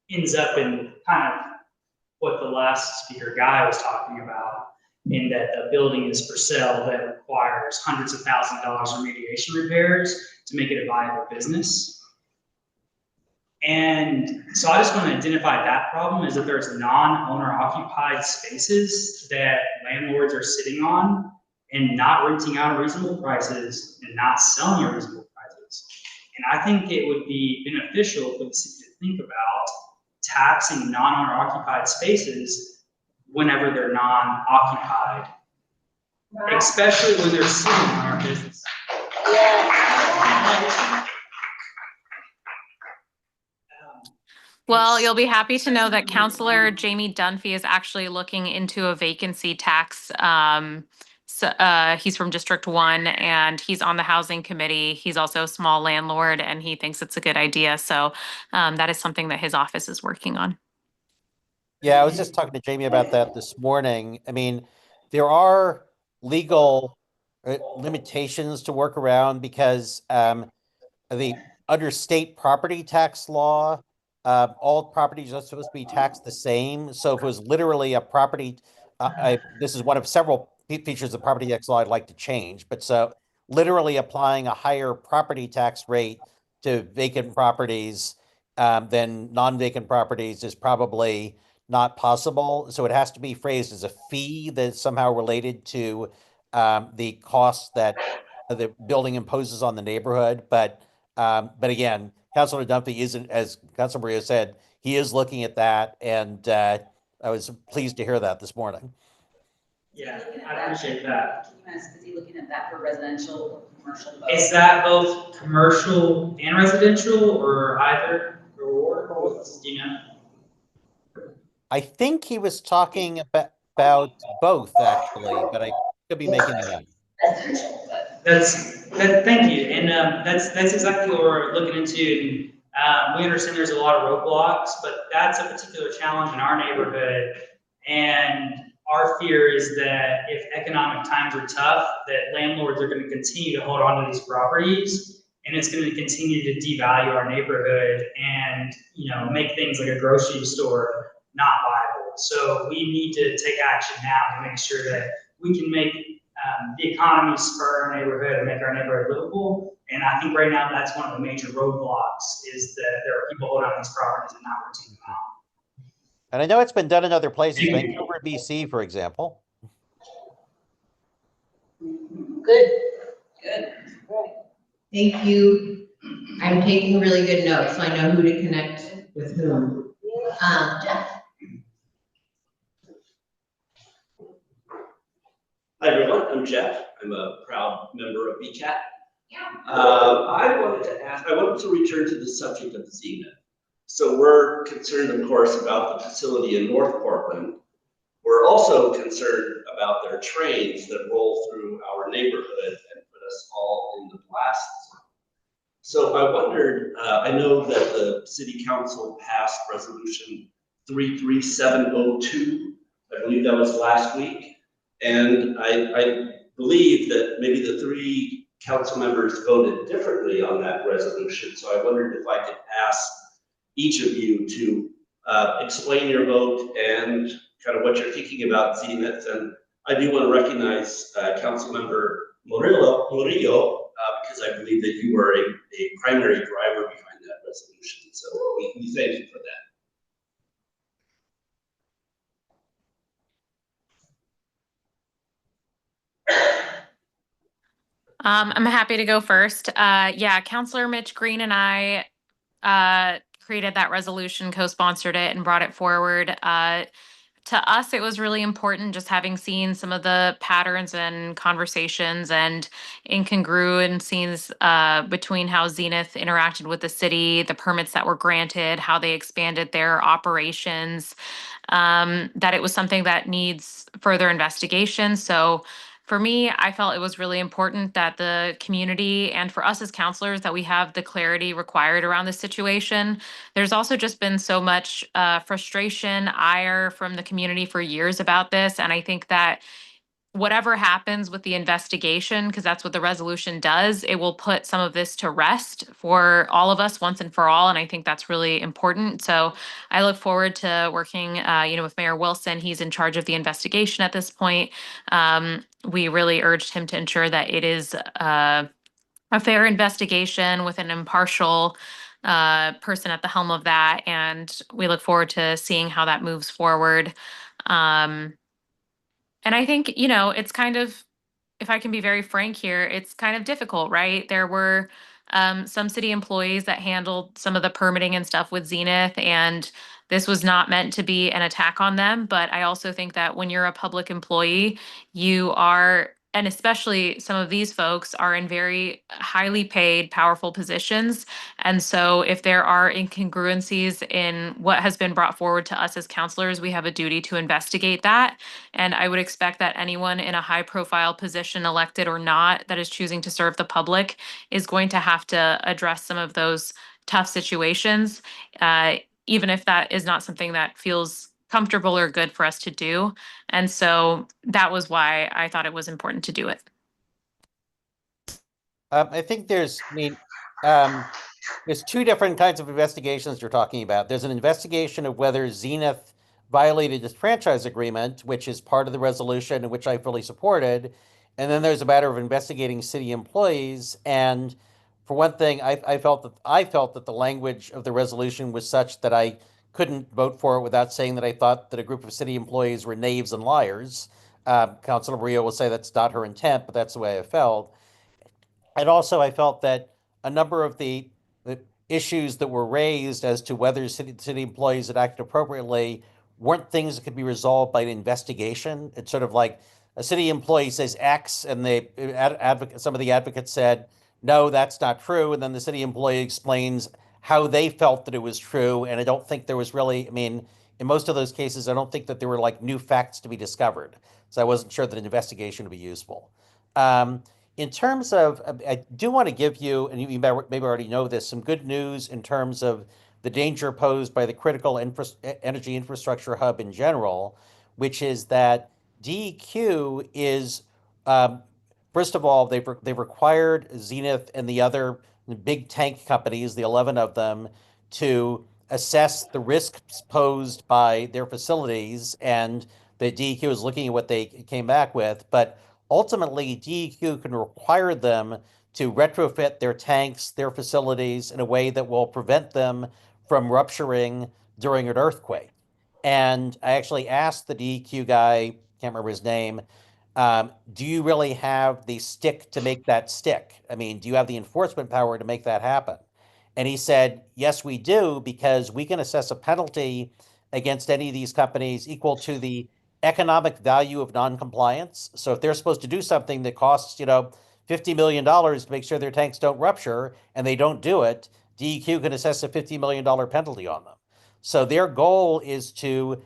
ends up in kind of what the last speaker guy was talking about, in that the building is for sale that requires hundreds of thousands of dollars remediation repairs to make it a viable business. And so I just want to identify that problem, is that there's non-owner occupied spaces that landlords are sitting on and not renting out at reasonable prices and not selling at reasonable prices. And I think it would be beneficial for the city to think about taxing non-owner occupied spaces whenever they're non-occupied, especially when they're sitting on our business. Well, you'll be happy to know that Councilor Jamie Dunphy is actually looking into a vacancy tax. He's from District 1, and he's on the Housing Committee. He's also a small landlord, and he thinks it's a good idea. So that is something that his office is working on. Yeah, I was just talking to Jamie about that this morning. I mean, there are legal limitations to work around because under state property tax law, all properties are supposed to be taxed the same. So if it was literally a property, this is one of several features of property tax law I'd like to change. But so literally applying a higher property tax rate to vacant properties than non-vacant properties is probably not possible. So it has to be phrased as a fee that's somehow related to the costs that the building imposes on the neighborhood. But again, Councilor Dunphy isn't, as Councilor Maria said, he is looking at that, and I was pleased to hear that this morning. Yeah, I appreciate that. Is he looking at that for residential or commercial? Both? Is that both commercial and residential, or either, or do you know? I think he was talking about both, actually, but I could be making it up. Thank you, and that's exactly what we're looking into. We understand there's a lot of roadblocks, but that's a particular challenge in our neighborhood. And our fear is that if economic times are tough, that landlords are going to continue to hold on to these properties, and it's going to continue to devalue our neighborhood and, make things like a grocery store not viable. So we need to take action now to make sure that we can make the economy spur our neighborhood and make our neighborhood livable. And I think right now that's one of the major roadblocks, is that there are people holding on these properties and not renting them out. And I know it's been done in other places, Vancouver, BC, for example. Good. Thank you. I'm taking really good notes, so I know who to connect with whom. Jeff. Hi everyone, I'm Jeff. I'm a proud member of BCAT. I wanted to return to the subject of Zenith. So we're concerned, of course, about the facility in North Portland. We're also concerned about their trains that roll through our neighborhood and put us all in the blast zone. So I wondered, I know that the City Council passed Resolution 33702. I believe that was last week. And I believe that maybe the 3 council members voted differently on that resolution. So I wondered if I could ask each of you to explain your vote and kind of what you're thinking about Zenith. And I do want to recognize Councilmember Murillo, because I believe that you were a primary driver behind that resolution. So we thank you for that. I'm happy to go first. Yeah, Councilor Mitch Green and I created that resolution, co-sponsored it, and brought it forward. To us, it was really important just having seen some of the patterns and conversations and incongruencies between how Zenith interacted with the city, the permits that were granted, how they expanded their operations, that it was something that needs further investigation. So for me, I felt it was really important that the community and for us as counselors that we have the clarity required around this situation. There's also just been so much frustration, ire from the community for years about this. And I think that whatever happens with the investigation, because that's what the resolution does, it will put some of this to rest for all of us once and for all. And I think that's really important. So I look forward to working, with Mayor Wilson. He's in charge of the investigation at this point. We really urged him to ensure that it is a fair investigation with an impartial person at the helm of that. And we look forward to seeing how that moves forward. And I think, it's kind of, if I can be very frank here, it's kind of difficult, right? There were some city employees that handled some of the permitting and stuff with Zenith, and this was not meant to be an attack on them. But I also think that when you're a public employee, you are, and especially some of these folks are in very highly paid, powerful positions. And so if there are incongruencies in what has been brought forward to us as counselors, we have a duty to investigate that. And I would expect that anyone in a high profile position, elected or not, that is choosing to serve the public is going to have to address some of those tough situations, even if that is not something that feels comfortable or good for us to do. And so that was why I thought it was important to do it. I think there's two different kinds of investigations you're talking about. There's an investigation of whether Zenith violated its franchise agreement, which is part of the resolution and which I fully supported. And then there's a matter of investigating city employees. And for one thing, I felt that the language of the resolution was such that I couldn't vote for it without saying that I thought that a group of city employees were knaves and liars. Councilor Maria will say that's not her intent, but that's the way I felt. And also, I felt that a number of the issues that were raised as to whether city employees had acted appropriately weren't things that could be resolved by an investigation. It's sort of like a city employee says X, and some of the advocates said, no, that's not true. And then the city employee explains how they felt that it was true. And I don't think there was really, in most of those cases, I don't think that there were like new facts to be discovered. So I wasn't sure that an investigation would be useful. In terms of, I do want to give you, and you maybe already know this, some good news in terms of the danger posed by the critical energy infrastructure hub in general, which is that DEQ is, first of all, they've required Zenith and the other big tank companies, the 11 of them, to assess the risks posed by their facilities, and the DEQ is looking at what they came back with, but ultimately, DEQ can require them to retrofit their tanks, their facilities in a way that will prevent them from rupturing during an earthquake. And I actually asked the DEQ guy, can't remember his name, do you really have the stick to make that stick? Do you have the enforcement power to make that happen? And he said, yes, we do, because we can assess a penalty against any of these companies equal to the economic value of noncompliance. So if they're supposed to do something that costs, $50 million to make sure their tanks don't rupture and they don't do it, DEQ can assess a $50 million penalty on them. So their goal is to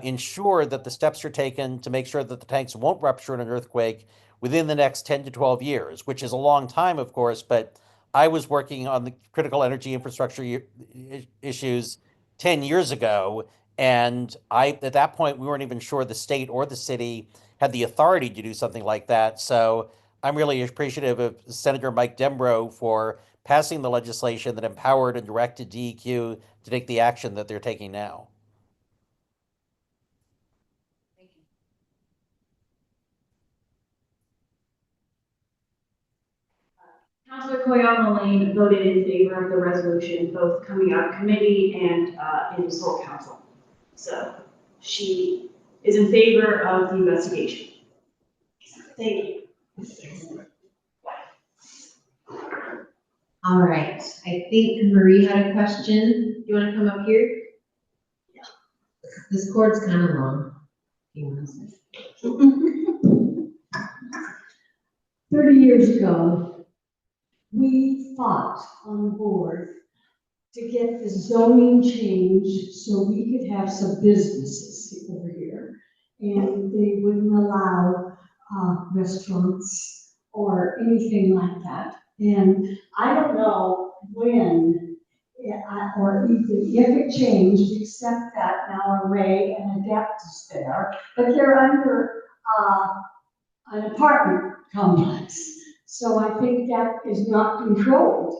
ensure that the steps are taken to make sure that the tanks won't rupture in an earthquake within the next 10 to 12 years, which is a long time, of course, but I was working on the critical energy infrastructure issues 10 years ago, and at that point, we weren't even sure the state or the city had the authority to do something like that. So I'm really appreciative of Senator Mike Dembro for passing the legislation that empowered and directed DEQ to take the action that they're taking now. Councilor Koyama Lane voted in favor of the resolution, both coming out of committee and in full council. So she is in favor of the investigation. Thank you. All right, I think Marie had a question. You want to come up here? Yeah. This cord's kind of long. 30 years ago, we fought on the board to get the zoning changed so we could have some businesses over here. And they wouldn't allow restaurants or anything like that. And I don't know when or even if it changed, except that now Array and Adept is there, but they're under an apartment complex. So I think that is not controlled.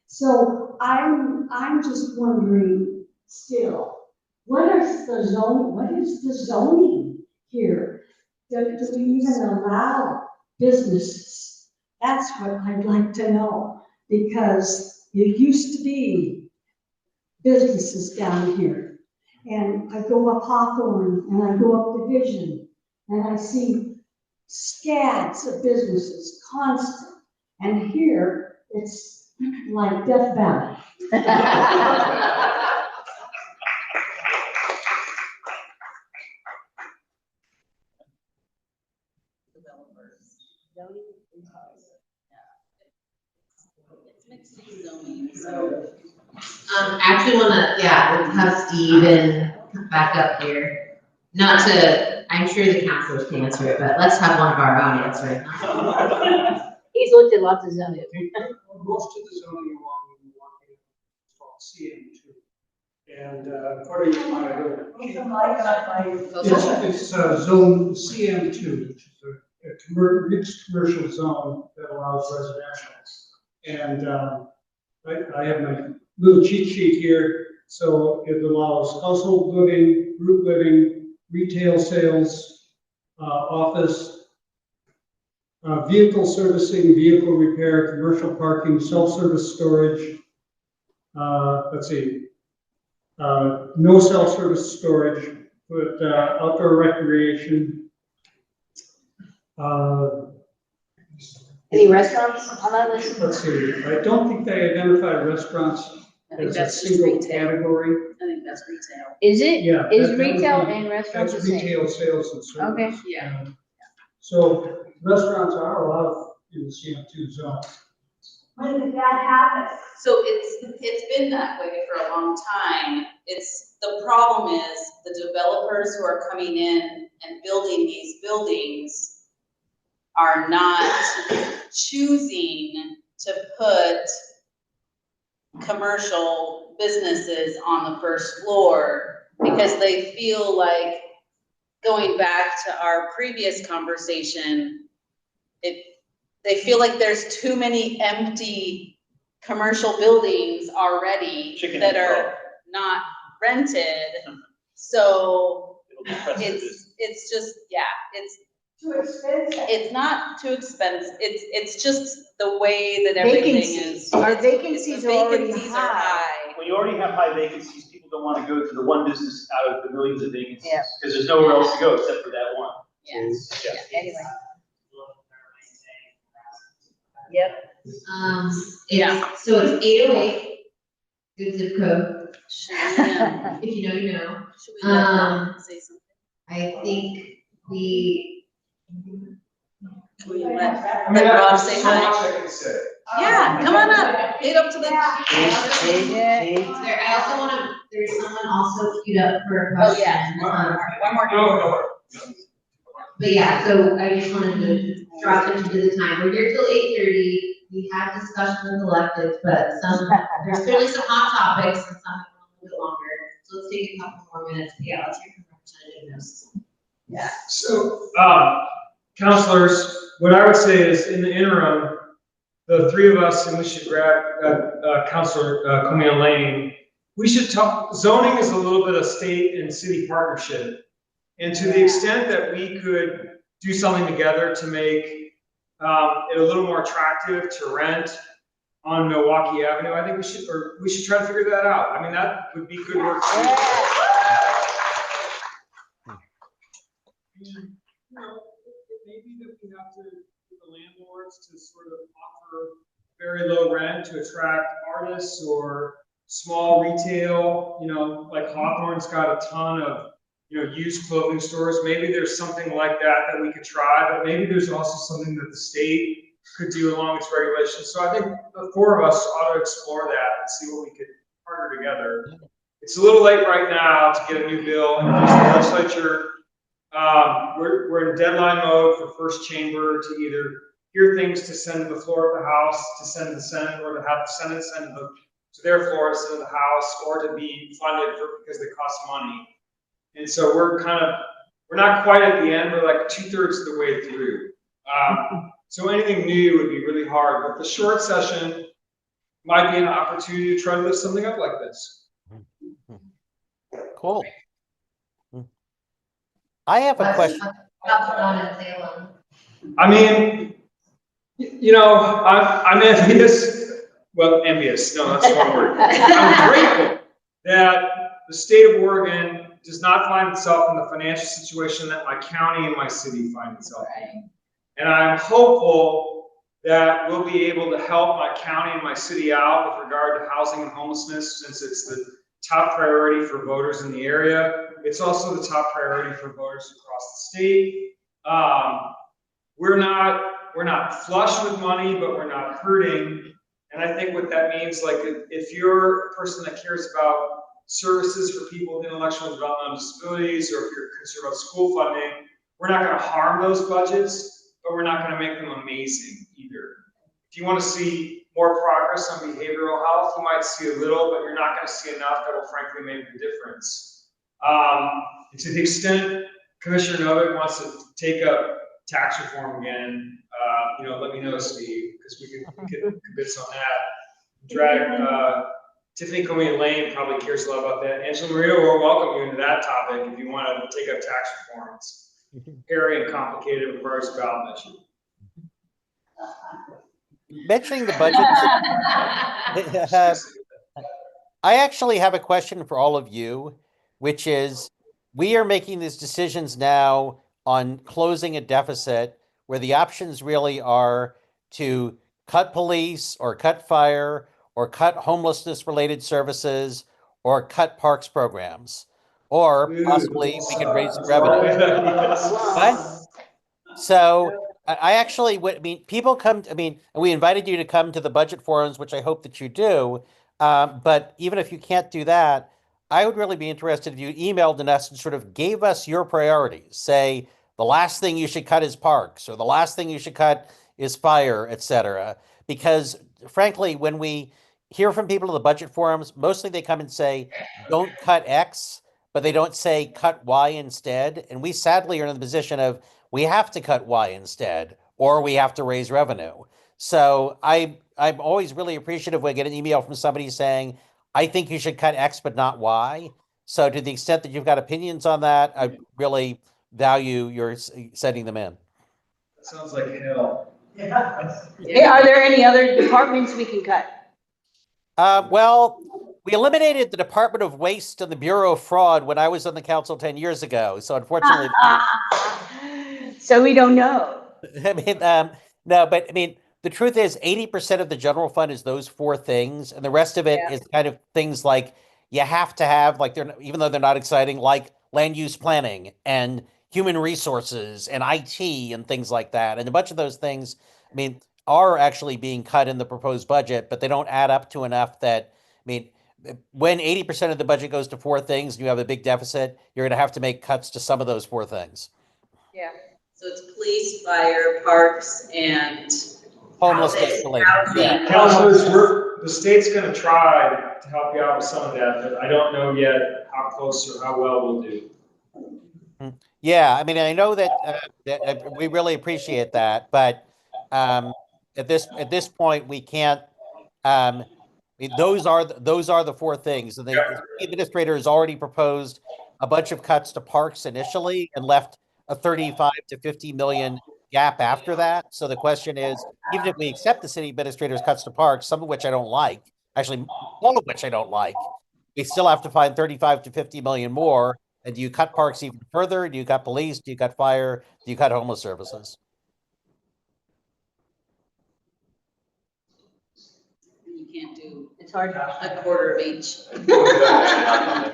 So I'm just wondering still, what is the zoning here? Do we even allow businesses? That's what I'd like to know, because it used to be businesses down here. And I go up Hawthorne and I go up Division and I see scads of businesses, constant. And here it's like Death Valley. It's mixed use zoning, so. Actually we'll have Steven come back up here. Not to, I'm sure the councilors can answer it, but let's have one of our own answer it. He's looked at lots of zoning. Most of the zoning along the Milwaukee is called CM2. And according to my, it's zone CM2, which is a mixed commercial zone that allows residential. And I have my little cheat sheet here. So it allows household living, group living, retail sales, office, vehicle servicing, vehicle repair, commercial parking, self-service storage. Let's see, no self-service storage, but outdoor recreation. Any restaurants on that list? Let's see, I don't think they identify restaurants I think as a that's just single retail. category. I think that's retail. Is it? Yeah. Is that would retail be- and restaurants the That's same? retail sales and service. Okay. Yeah. So restaurants are allowed in the CM2 zone. When did that happen? So it's been that way for a long time. The problem is the developers who are coming in and building these buildings are not choosing to put commercial businesses on the first floor because they feel like, going back to our previous conversation, they feel like there's too many empty commercial buildings already that are not rented. So it's just, yeah, it's Too expensive. it's not too expensive. It's just the way that everything is. Vacancies. Our It's- vacancies the are already vacancies are high. high. When you already have high vacancies, people don't want to go to the one business out of the millions of vacancies. Yeah. Because there's nowhere else to go except for that one. Yes. Yeah. Anyway. Yep. So it's 808, good zip code. Yeah. If you know, you know. Should we let them say something? I think we, Can we let Rob say So much hi? I can say. Yeah, come on up. Get up to the. there, I also wanna, there's someone also queued up for a Oh, question. yeah. One more. But yeah, so I just wanted to draw attention to the time. We're here till 8:30. We had discussions with electeds, but there's clearly some hot topics and some a little bit longer. So let's take a couple more minutes. Yeah, let's hear from Representative Nosse. Yeah. So, councilors, what I would say is in the interim, the three of us, and we should grab Councilor Kumian Lane, we should talk, zoning is a little bit of state and city partnership. And to the extent that we could do something together to make it a little more attractive to rent on Milwaukee Avenue. I think we should try to figure that out. I mean, that would be good work. Maybe that we have to get the landlords to sort of offer very low rent to attract artists or small retail, like Hawthorne's got a ton of, used clothing stores. Maybe there's something like that we could try, but maybe there's also something that the state could do along its regulations. So I think the four of us ought to explore that and see what we could partner together. It's a little late right now to get a new bill introduced to the legislature. We're in deadline mode for first chamber to either hear things to send to the floor of the House, to send to the Senate, or to have the Senate send to their floor to send to the House, or to be funded because they cost money. And so we're not quite at the end, we're like 2/3 of the way through. So anything new would be really hard, but the short session might be an opportunity to try to lift something up like this. Cool. I have a question. I mean, I'm envious. Well, envious. No, that's the wrong word. I'm grateful that the state of Oregon does not find itself in the financial situation that my county and my city find itself in. And I'm hopeful that we'll be able to help my county and my city out with regard to housing and homelessness, since it's the top priority for voters in the area. It's also the top priority for voters across the state. We're not flush with money, but we're not hurting. And I think what that means, like, if you're a person that cares about services for people with intellectual and developmental disabilities, or if you're concerned about school funding, we're not going to harm those budgets, but we're not going to make them amazing either. If you want to see more progress on behavioral health, you might see a little, but you're not going to see enough that will frankly make the difference. And to the extent Commissioner Novick wants to take up tax reform again, let me know, Steve, because we can convince on that. Tiffany Comey Lane probably cares a lot about that. Angela Maria will welcome you into that topic if you want to take up tax reform. It's hairy and complicated, it requires a ballot measure. Mentioning the budget, I actually have a question for all of you, which is, we are making these decisions now on closing a deficit where the options really are to cut police or cut fire or cut homelessness related services or cut parks programs, or possibly we could raise revenue. What? So I actually would, people come, and we invited you to come to the budget forums, which I hope that you do. But even if you can't do that, I would really be interested if you emailed us and sort of gave us your priorities. Say, the last thing you should cut is parks, or the last thing you should cut is fire, etc. Because frankly, when we hear from people in the budget forums, mostly they come and say, don't cut X, but they don't say cut Y instead. And we sadly are in the position of, we have to cut Y instead, or we have to raise revenue. So I'm always really appreciative when I get an email from somebody saying, I think you should cut X, but not Y. So to the extent that you've got opinions on that, I really value your sending them in. That sounds like hell. Yeah, are there any other departments we can cut? Well, we eliminated the Department of Waste and the Bureau of Fraud when I was on the council 10 years ago. So unfortunately, so we don't know. I mean, no, but I mean, the truth is 80% of the general fund is those four things. And the rest of it is kind of things like you have to have, like, even though they're not exciting, like land use planning and human resources and IT and things like that. And a bunch of those things, I mean, are actually being cut in the proposed budget, but they don't add up to enough that, I mean, when 80% of the budget goes to four things and you have a big deficit, you're going to have to make cuts to some of those four things. Yeah. So it's police, fire, parks, and homelessness related. Yeah. Councilors, the state's going to try to help you out with some of that, but I don't know yet how close or how well we'll do. Yeah, I mean, I know that, we really appreciate that, but at this point, we can't. Those are the four things. And the administrator has already proposed a bunch of cuts to parks initially and left a 35 to 50 million gap after that. So the question is, even if we accept the city administrator's cuts to parks, some of which I don't like, actually all of which I don't like, we still have to find 35 to 50 million more. And do you cut parks even further? Do you cut police? Do you cut fire? Do you cut homeless services? You can't do It's hard. a quarter of each. Yeah.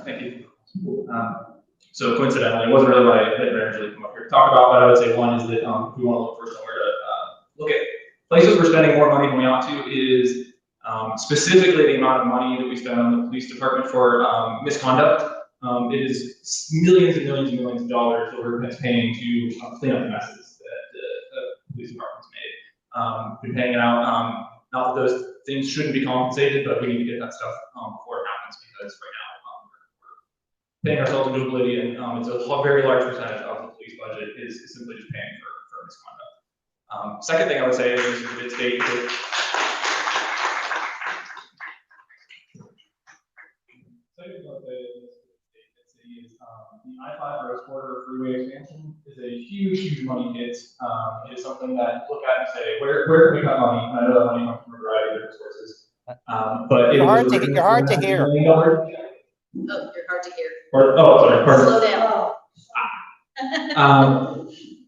Thank you. So coincidentally, it wasn't really what I had originally come up here to talk about, but I would say one is that we want to look for somewhere to look at places we're spending more money than we ought to is specifically the amount of money that we spend on the police department for misconduct. It is millions and millions and millions of dollars that we're paying to clean up the messes that the police department's made. Been paying it out. Not that those things shouldn't be compensated, but we need to get that stuff before it happens because right now we're paying ourselves into oblivion. It's a very large percentage of the police budget is simply just paying for misconduct. Second thing I would say is a bit state that the I-5 Rose Quarter freeway expansion is a huge, huge money hit. It is something that you look at and say, where can we cut money? And I know that money comes from a variety of different sources. But You're hard to hear. Oh, you're hard to hear. Sorry. Pardon. Slow down.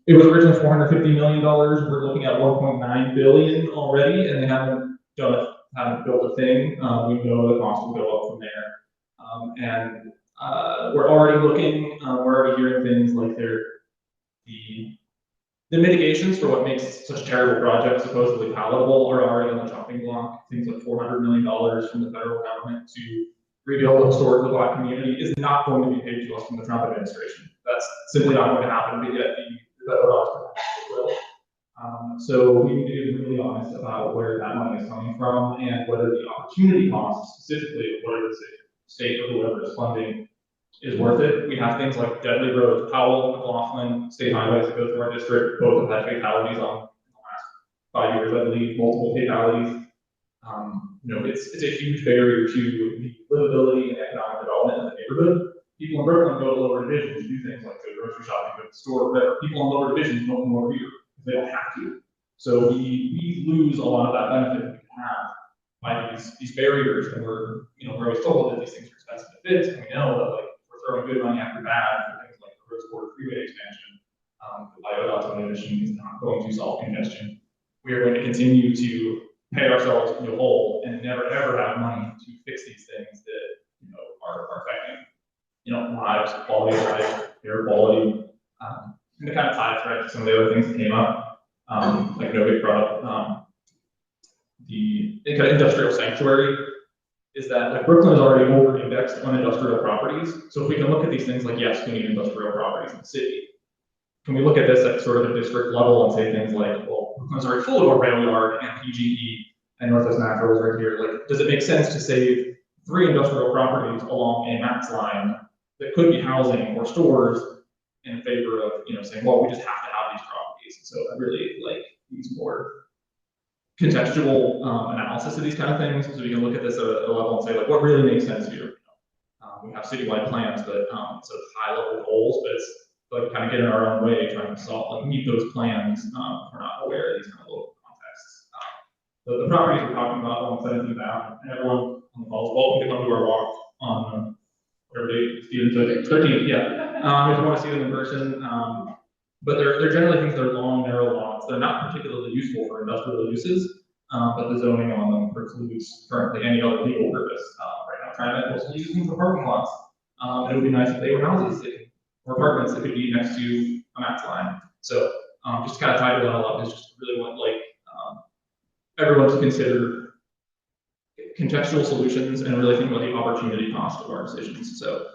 It was originally $450 million. We're looking at $1.9 billion already, and they haven't built a thing. We know the cost will go up from there. And we're already looking, we're already hearing things like the mitigations for what makes such a terrible project supposedly palatable are already on the chopping block. Things like $400 million from the federal government to rebuild and restore the Black community is not going to be paid to us from the Trump administration. That's simply not going to happen, but yet the federal will. So we need to be really honest about where that money is coming from and whether the opportunity cost, specifically of whatever the state or whoever is funding, is worth it. We have things like Deadly Road, Powell, McLaughlin, state highways that go through our district. Both have had fatalities on the last 5 years, I believe, multiple fatalities. It's a huge barrier to the livability and economic development in the neighborhood. People in Brooklyn go to lower divisions to do things like go grocery shopping, go to the store, whatever. People in lower divisions don't come over here because they don't have to. So we lose a lot of that benefit we can have by these barriers, and we're always told that these things are expensive to fix, and we know that we're throwing good money after bad for things like the Rose Quarter freeway expansion. The biodot emission is not going to solve congestion. We are going to continue to pay ourselves whole and never ever have money to fix these things that are affecting lives, quality of life, air quality, and to kind of tie thread to some of the other things that came up, like Novick brought up, the kind of industrial sanctuary is that Brooklyn is already over-indexed on industrial properties. So if we can look at these things like, yes, we need industrial properties in the city. Can we look at this at sort of a district level and say things like, well, Brooklyn's already full of a rail yard and PGE and Northwest Natural is right here. Does it make sense to save 3 industrial properties along a max line that could be housing or stores in favor of, saying, well, we just have to have these properties. So I really these more contextual analysis of these kind of things, so we can look at this at a level and say, what really makes sense here? We have citywide plans, but sort of high-level goals, but it's kind of get in our own way, trying to solve, meet those plans. We're not aware of these kind of local contexts. The properties we're talking about on 17th Ave, and everyone on the call is welcome to come to our walk on whatever day Stephen said, 13th, yeah. If you want to see them in person. But they're generally things that are long, narrow lots. They're not particularly useful for industrial uses, but the zoning on them precludes currently any other legal purpose. Right now, trying to mostly use them for parking lots. It would be nice if they were houses or apartments that could be next to a max line. So just kind of tied it all up is just really what everyone to consider contextual solutions and really think about the opportunity cost of our decisions. So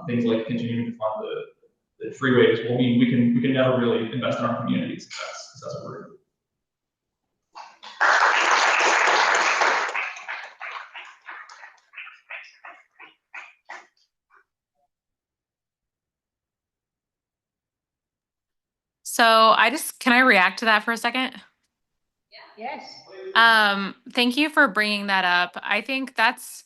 things like continuing to fund the freeways will mean we can never really invest in our communities. That's what we're doing. So can I react to that for a second? Yes. Thank you for bringing that up. I think that's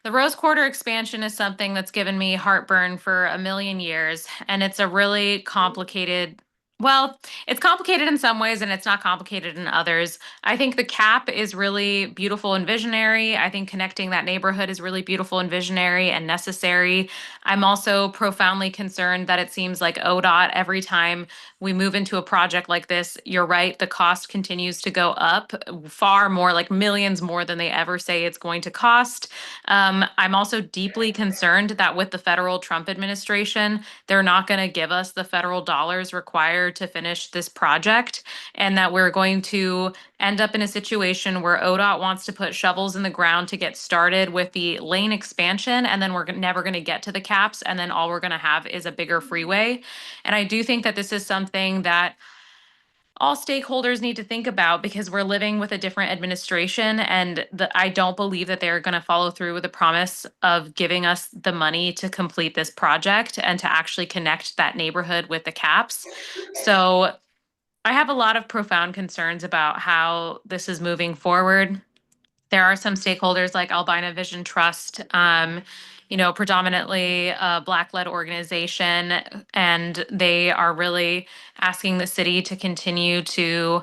The Rose Quarter expansion is something that's given me heartburn for a million years, and it's a really complicated. Well, it's complicated in some ways and it's not complicated in others. I think the cap is really beautiful and visionary. I think connecting that neighborhood is really beautiful and visionary and necessary. I'm also profoundly concerned that it seems like ODOT, every time we move into a project like this, you're right, the cost continues to go up far more, like millions more than they ever say it's going to cost. I'm also deeply concerned that with the federal Trump administration, they're not going to give us the federal dollars required to finish this project, and that we're going to end up in a situation where ODOT wants to put shovels in the ground to get started with the lane expansion, and then we're never going to get to the caps, and then all we're going to have is a bigger freeway. And I do think that this is something that all stakeholders need to think about, because we're living with a different administration, and I don't believe that they're going to follow through with the promise of giving us the money to complete this project and to actually connect that neighborhood with the caps. So I have a lot of profound concerns about how this is moving forward. There are some stakeholders like Albina Vision Trust, predominantly a Black-led organization, and they are really asking the city to continue to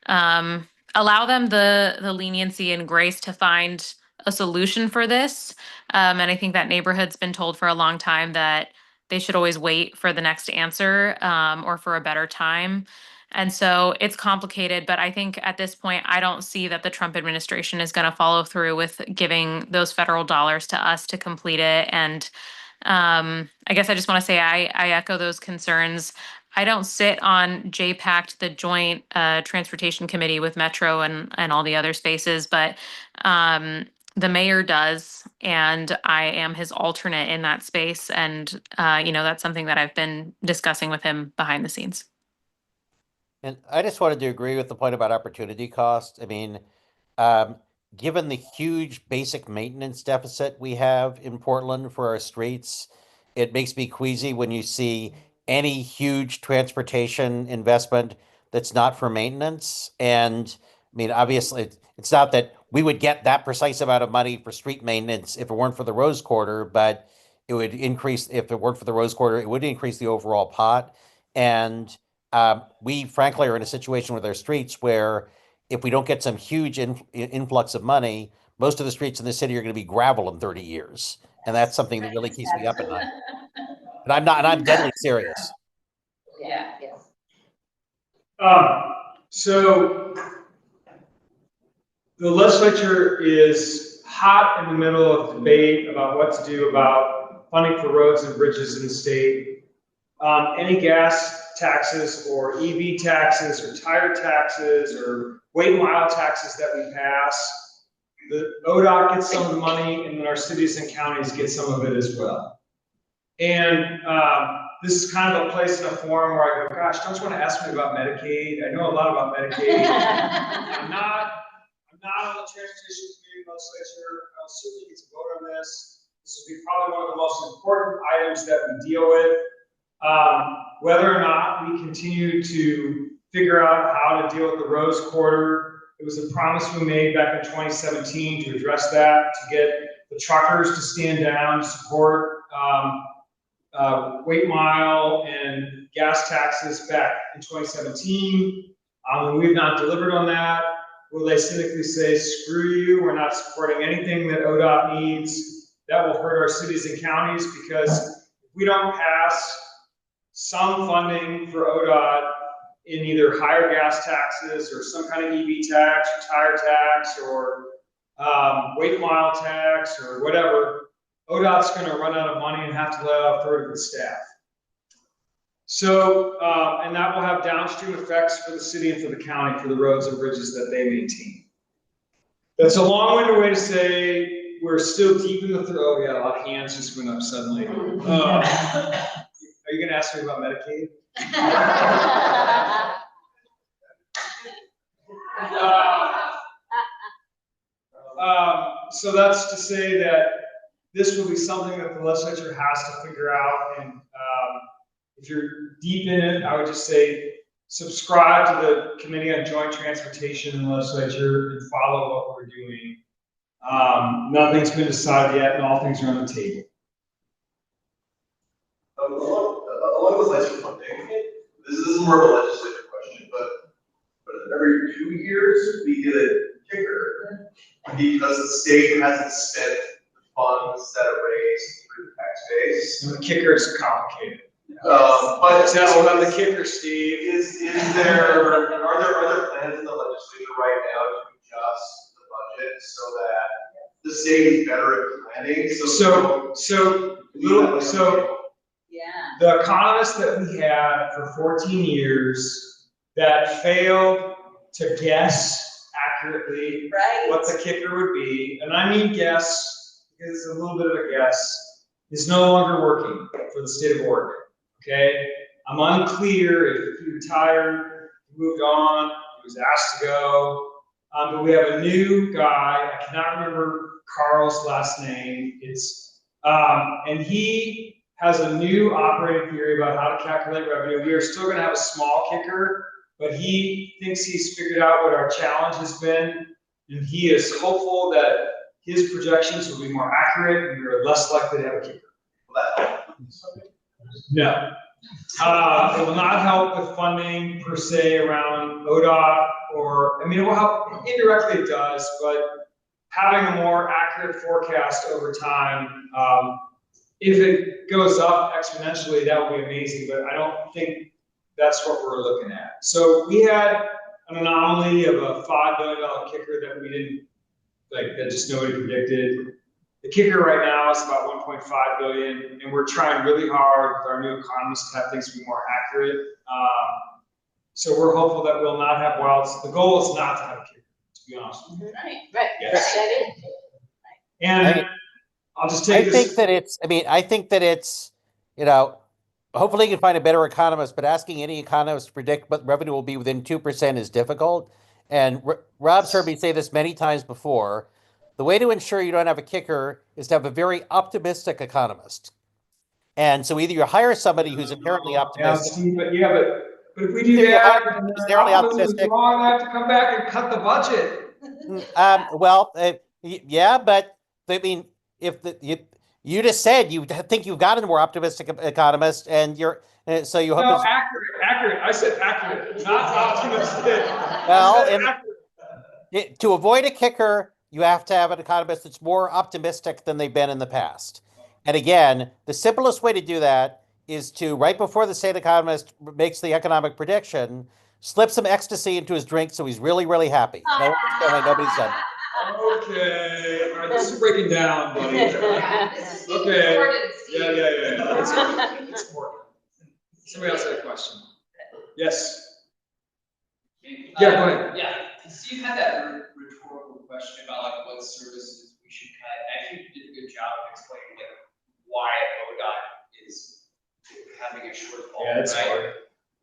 allow them the leniency and grace to find a solution for this. And I think that neighborhood's been told for a long time that they should always wait for the next answer or for a better time. And so it's complicated, but I think at this point, I don't see that the Trump administration is going to follow through with giving those federal dollars to us to complete it. And I guess I just want to say I echo those concerns. I don't sit on JPACT, the Joint Transportation Committee with Metro and all the other spaces, but the mayor does, and I am his alternate in that space. And, that's something that I've been discussing with him behind the scenes. And I just wanted to agree with the point about opportunity cost. I mean, given the huge basic maintenance deficit we have in Portland for our streets, it makes me queasy when you see any huge transportation investment that's not for maintenance. And I mean, obviously, it's not that we would get that precise amount of money for street maintenance if it weren't for the Rose Quarter, but it would increase, if it weren't for the Rose Quarter, it would increase the overall pot. And we frankly are in a situation with our streets where if we don't get some huge influx of money, most of the streets in the city are going to be gravel in 30 years. And that's something that really keeps me up at night. And I'm deadly serious. Yeah, yes. So the legislature is hot in the middle of debate about what to do about funding for roads and bridges in the state. Any gas taxes or EV taxes or tire taxes or weight mile taxes that we pass, the ODOT gets some of the money, and then our cities and counties get some of it as well. And this is kind of a place in a forum where I go, gosh, don't you want to ask me about Medicaid? I know a lot about Medicaid. I'm not on the transportation committee legislature. I'll certainly get to vote on this. This will be probably one of the most important items that we deal with. Whether or not we continue to figure out how to deal with the Rose Quarter, it was a promise we made back in 2017 to address that, to get the truckers to stand down, to support weight mile and gas taxes back in 2017. We've not delivered on that. Will they cynically say, screw you, we're not supporting anything that ODOT needs? That will hurt our cities and counties, because if we don't pass some funding for ODOT in either higher gas taxes or some kind of EV tax or tire tax or weight mile tax or whatever, ODOT's going to run out of money and have to let out a third of its staff. So, and that will have downstream effects for the city and for the county for the roads and bridges that they maintain. That's a long-winded way to say we're still deep in the oh yeah, a lot of hands just went up suddenly. Are you going to ask me about Medicaid? So that's to say that this will be something that the legislature has to figure out. And if you're deep in it, I would just say subscribe to the Committee on Joint Transportation in the legislature and follow what we're doing. Nothing's been decided yet, and all things are on the table. Along those lines of funding, this is more of a legislative question, but every 2 years we get a kicker because the state hasn't spent the funds that are raised through the tax base. And the kicker is complicated. But that's about the kicker, Steve. Are there plans in the legislature right now to adjust the budget so that the state is better at planning? The economists that we had for 14 years that failed to guess accurately what the kicker would be, and I mean guess because it's a little bit of a guess, is no longer working for the state of Oregon. Okay, I'm unclear if he retired, he moved on, he was asked to go, but we have a new guy. I cannot remember Carl's last name. And he has a new operating theory about how to calculate revenue. We are still going to have a small kicker, but he thinks he's figured out what our challenge has been, and he is hopeful that his projections will be more accurate and we are less likely to have a kicker. No. It will not help with funding per se around ODOT or, I mean, it will help, indirectly it does, but having a more accurate forecast over time, if it goes up exponentially, that would be amazing, but I don't think that's what we're looking at. So we had an anomaly of a $5 billion kicker that we didn't, that just nobody predicted. The kicker right now is about 1.5 billion, and we're trying really hard with our new economists to have things be more accurate. So we're hopeful that we'll not have wilds. The goal is not to have a kicker, to be honest with you. Right. Yes. That is. And I'll just take this. I think that it's, hopefully you can find a better economist, but asking any economist to predict what revenue will be within 2% is difficult. And Rob's heard me say this many times before. The way to ensure you don't have a kicker is to have a very optimistic economist. And so either you hire somebody who's inherently optimistic. Yeah, but if we do that, optimism is wrong, I have to come back and cut the budget. Yeah, but I mean, if you just said you think you've got a more optimistic economist, and so you hope. No, accurate. I said accurate, not optimistic. Well, to avoid a kicker, you have to have an economist that's more optimistic than they've been in the past. And again, the simplest way to do that is to, right before the state economist makes the economic prediction, slip some ecstasy into his drink so he's really, really happy. Nobody's done that. Okay, all right, this is breaking down, buddy. Okay. Yeah. It's important. Somebody else had a question. Yes. Yeah, go ahead. Yeah, Steve had that rhetorical question about like what services we should cut. I think you did a good job of explaining like why ODOT is having a shortfall. Yeah, that's right? hard.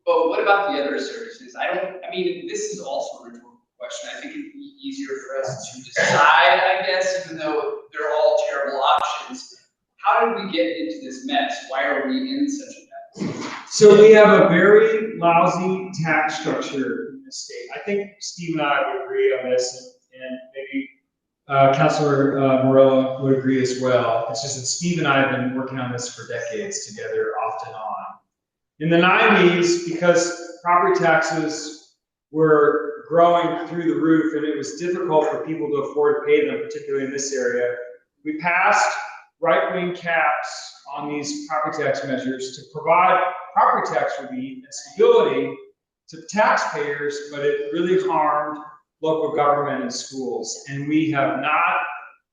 But what about the other services? I mean, this is also a rhetorical question. I think it'd be easier for us to decide, I guess, even though they're all terrible options. How did we get into this mess? Why are we in such a mess? So we have a very lousy tax structure in the state. I think Steve and I would agree on this, and maybe Councilor Morella would agree as well. It's just that Steve and I have been working on this for decades together, off and on. In the 90s, because property taxes were growing through the roof and it was difficult for people to afford to pay them, particularly in this area, we passed right-wing caps on these property tax measures to provide property tax relief and stability to taxpayers, but it really harmed local government and schools. And we have not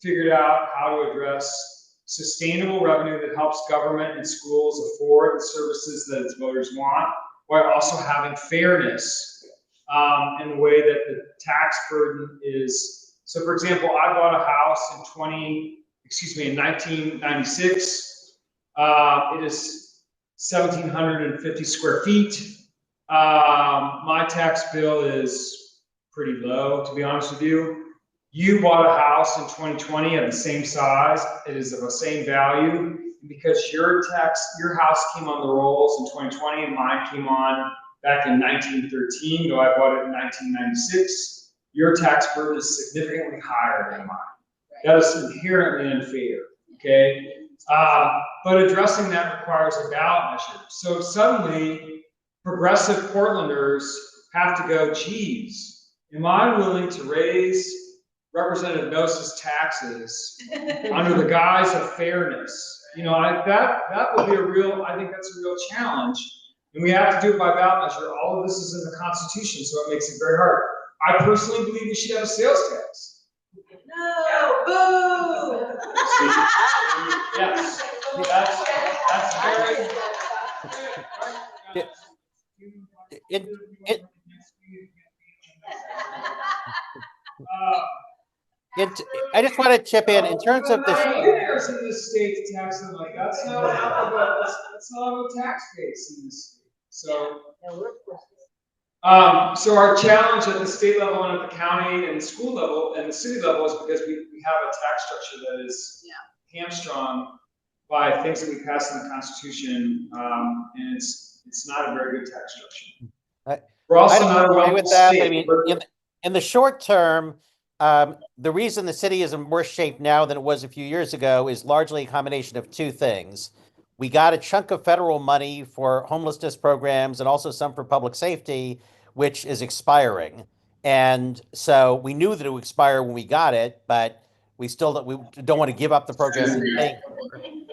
figured out how to address sustainable revenue that helps government and schools afford the services that its voters want, while also having fairness in the way that the tax burden is. So for example, I bought a house in 1996. It is 1,750 square feet. My tax bill is pretty low, to be honest with you. You bought a house in 2020 of the same size, it is of the same value, and because your house came on the rolls in 2020 and mine came on back in 1913, though I bought it in 1996, your tax burden is significantly higher than mine. That is inherently unfair, okay? But addressing that requires a ballot measure. So suddenly, progressive Portlanders have to go, geez, am I willing to raise Representative Nosse's taxes under the guise of fairness? You know, that would be I think that's a real challenge. And we have to do it by ballot measure. All of this is in the Constitution, so it makes it very hard. I personally believe we should have a sales tax. No, boo! Yes, that's very. I just want to chip in terms of this. Millionaires in this state tax them like that's not a tax base in this state. So. So our challenge at the state level and at the county and the school level and the city level is because we have a tax structure that is hamstrung by things that we passed in the Constitution, and it's not a very good tax structure. We're also not a wealthy state. I mean, in the short term, the reason the city is in worse shape now than it was a few years ago is largely a combination of two things. We got a chunk of federal money for homelessness programs and also some for public safety, which is expiring. And so we knew that it would expire when we got it, but we don't want to give up the program we're paying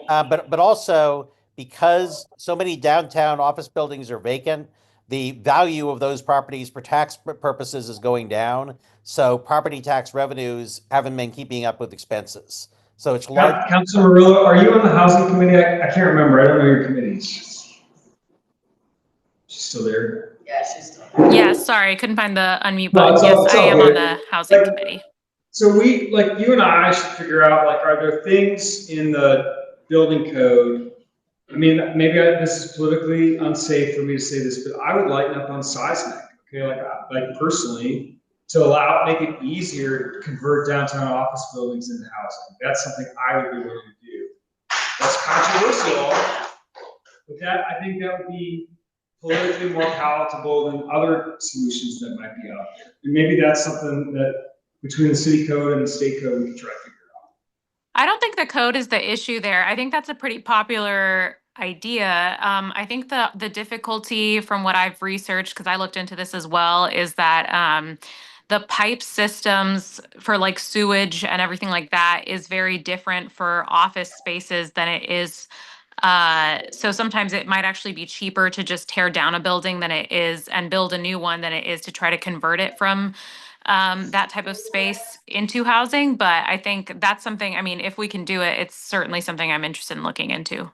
for. But also because so many downtown office buildings are vacant, the value of those properties for tax purposes is going down. So property tax revenues haven't been keeping up with expenses. So it's large. Councilor Murillo, are you on the housing committee? I can't remember. I don't know your committees. She's still there? Yeah, she's still there. Yeah, sorry, couldn't find the unmute button. Yes, I am on the housing committee. So you and I should figure out, are there things in the building code? I mean, maybe this is politically unsafe for me to say this, but I would lighten up on seismic, okay? Like personally, to make it easier to convert downtown office buildings into housing. That's something I would be willing to do. That's controversial, but I think that would be politically more palatable than other solutions that might be out there. And maybe that's something that between the city code and the state code, we can try to figure out. I don't think the code is the issue there. I think that's a pretty popular idea. I think the difficulty from what I've researched, because I looked into this as well, is that the pipe systems for like sewage and everything like that is very different for office spaces than it is. So sometimes it might actually be cheaper to just tear down a building than it is and build a new one than it is to try to convert it from that type of space into housing. But I think that's something, I mean, if we can do it, it's certainly something I'm interested in looking into.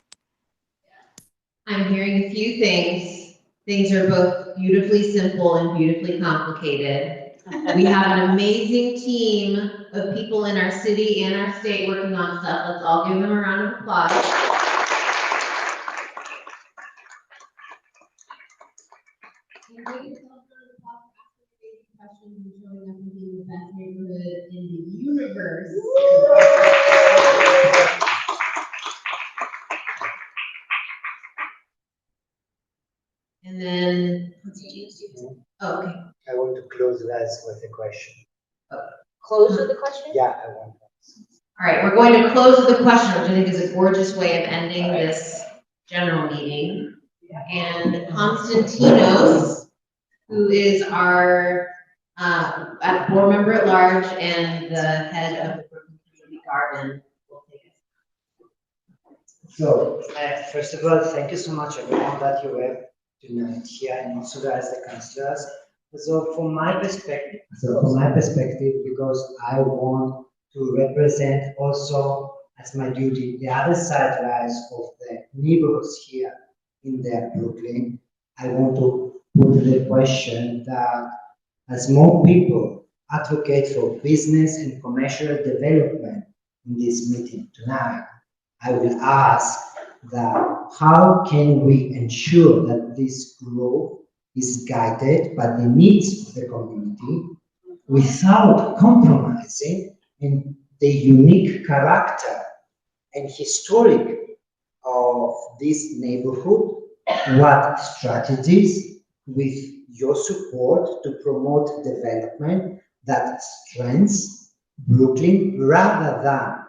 I'm hearing a few things. Things are both beautifully simple and beautifully complicated. We have an amazing team of people in our city and our state working on stuff. Let's all give them a round of applause. Questions and showing up and being the best neighborhood in the universe. And then, oh, okay. I want to close this with a question. Close with the question? Yeah, I want. All right, we're going to close with a question, which I think is a gorgeous way of ending this general meeting. And Konstantinos, who is our board member at large and the head of the Brooklyn Community Garden, will take us. So, first of all, thank you so much everyone that you were tonight here, and also guys, the councilors. So from my perspective, because I want to represent also as my duty the other side rise of the neighborhoods here in the Brooklyn, I want to put the question that as more people advocate for business and commercial development in this meeting tonight, I will ask that how can we ensure that this growth is guided by the needs of the community without compromising in the unique character and historic of this neighborhood? What strategies, with your support, to promote development that strengthens Brooklyn rather than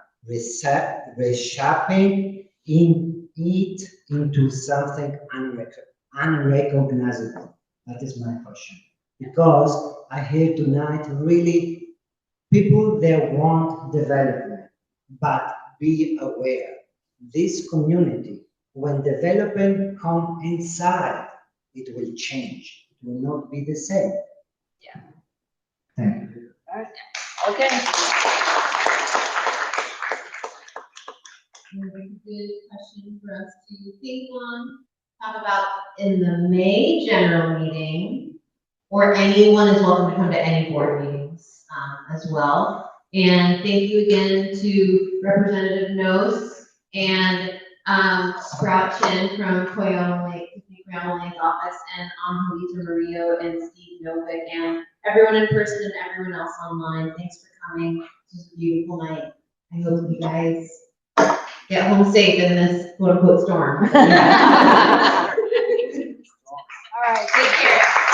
reshaping it into something unrecognizable? That is my question. Because I hear tonight really people they want development, but be aware, this community, when development come inside, it will change. It will not be the same. Yeah. Thank you. Okay. Good question for us to think on, talk about in the May general meeting, or anyone is welcome to come to any board meetings as well. And thank you again to Representative Nosse and Sprout Chin from Coyote Lane's office, and Angelita Murillo and Steve Novick, and everyone in person and everyone else online. Thanks for coming. This was a beautiful night. I hope you guys get home safe in this quote unquote storm. All right, Take care.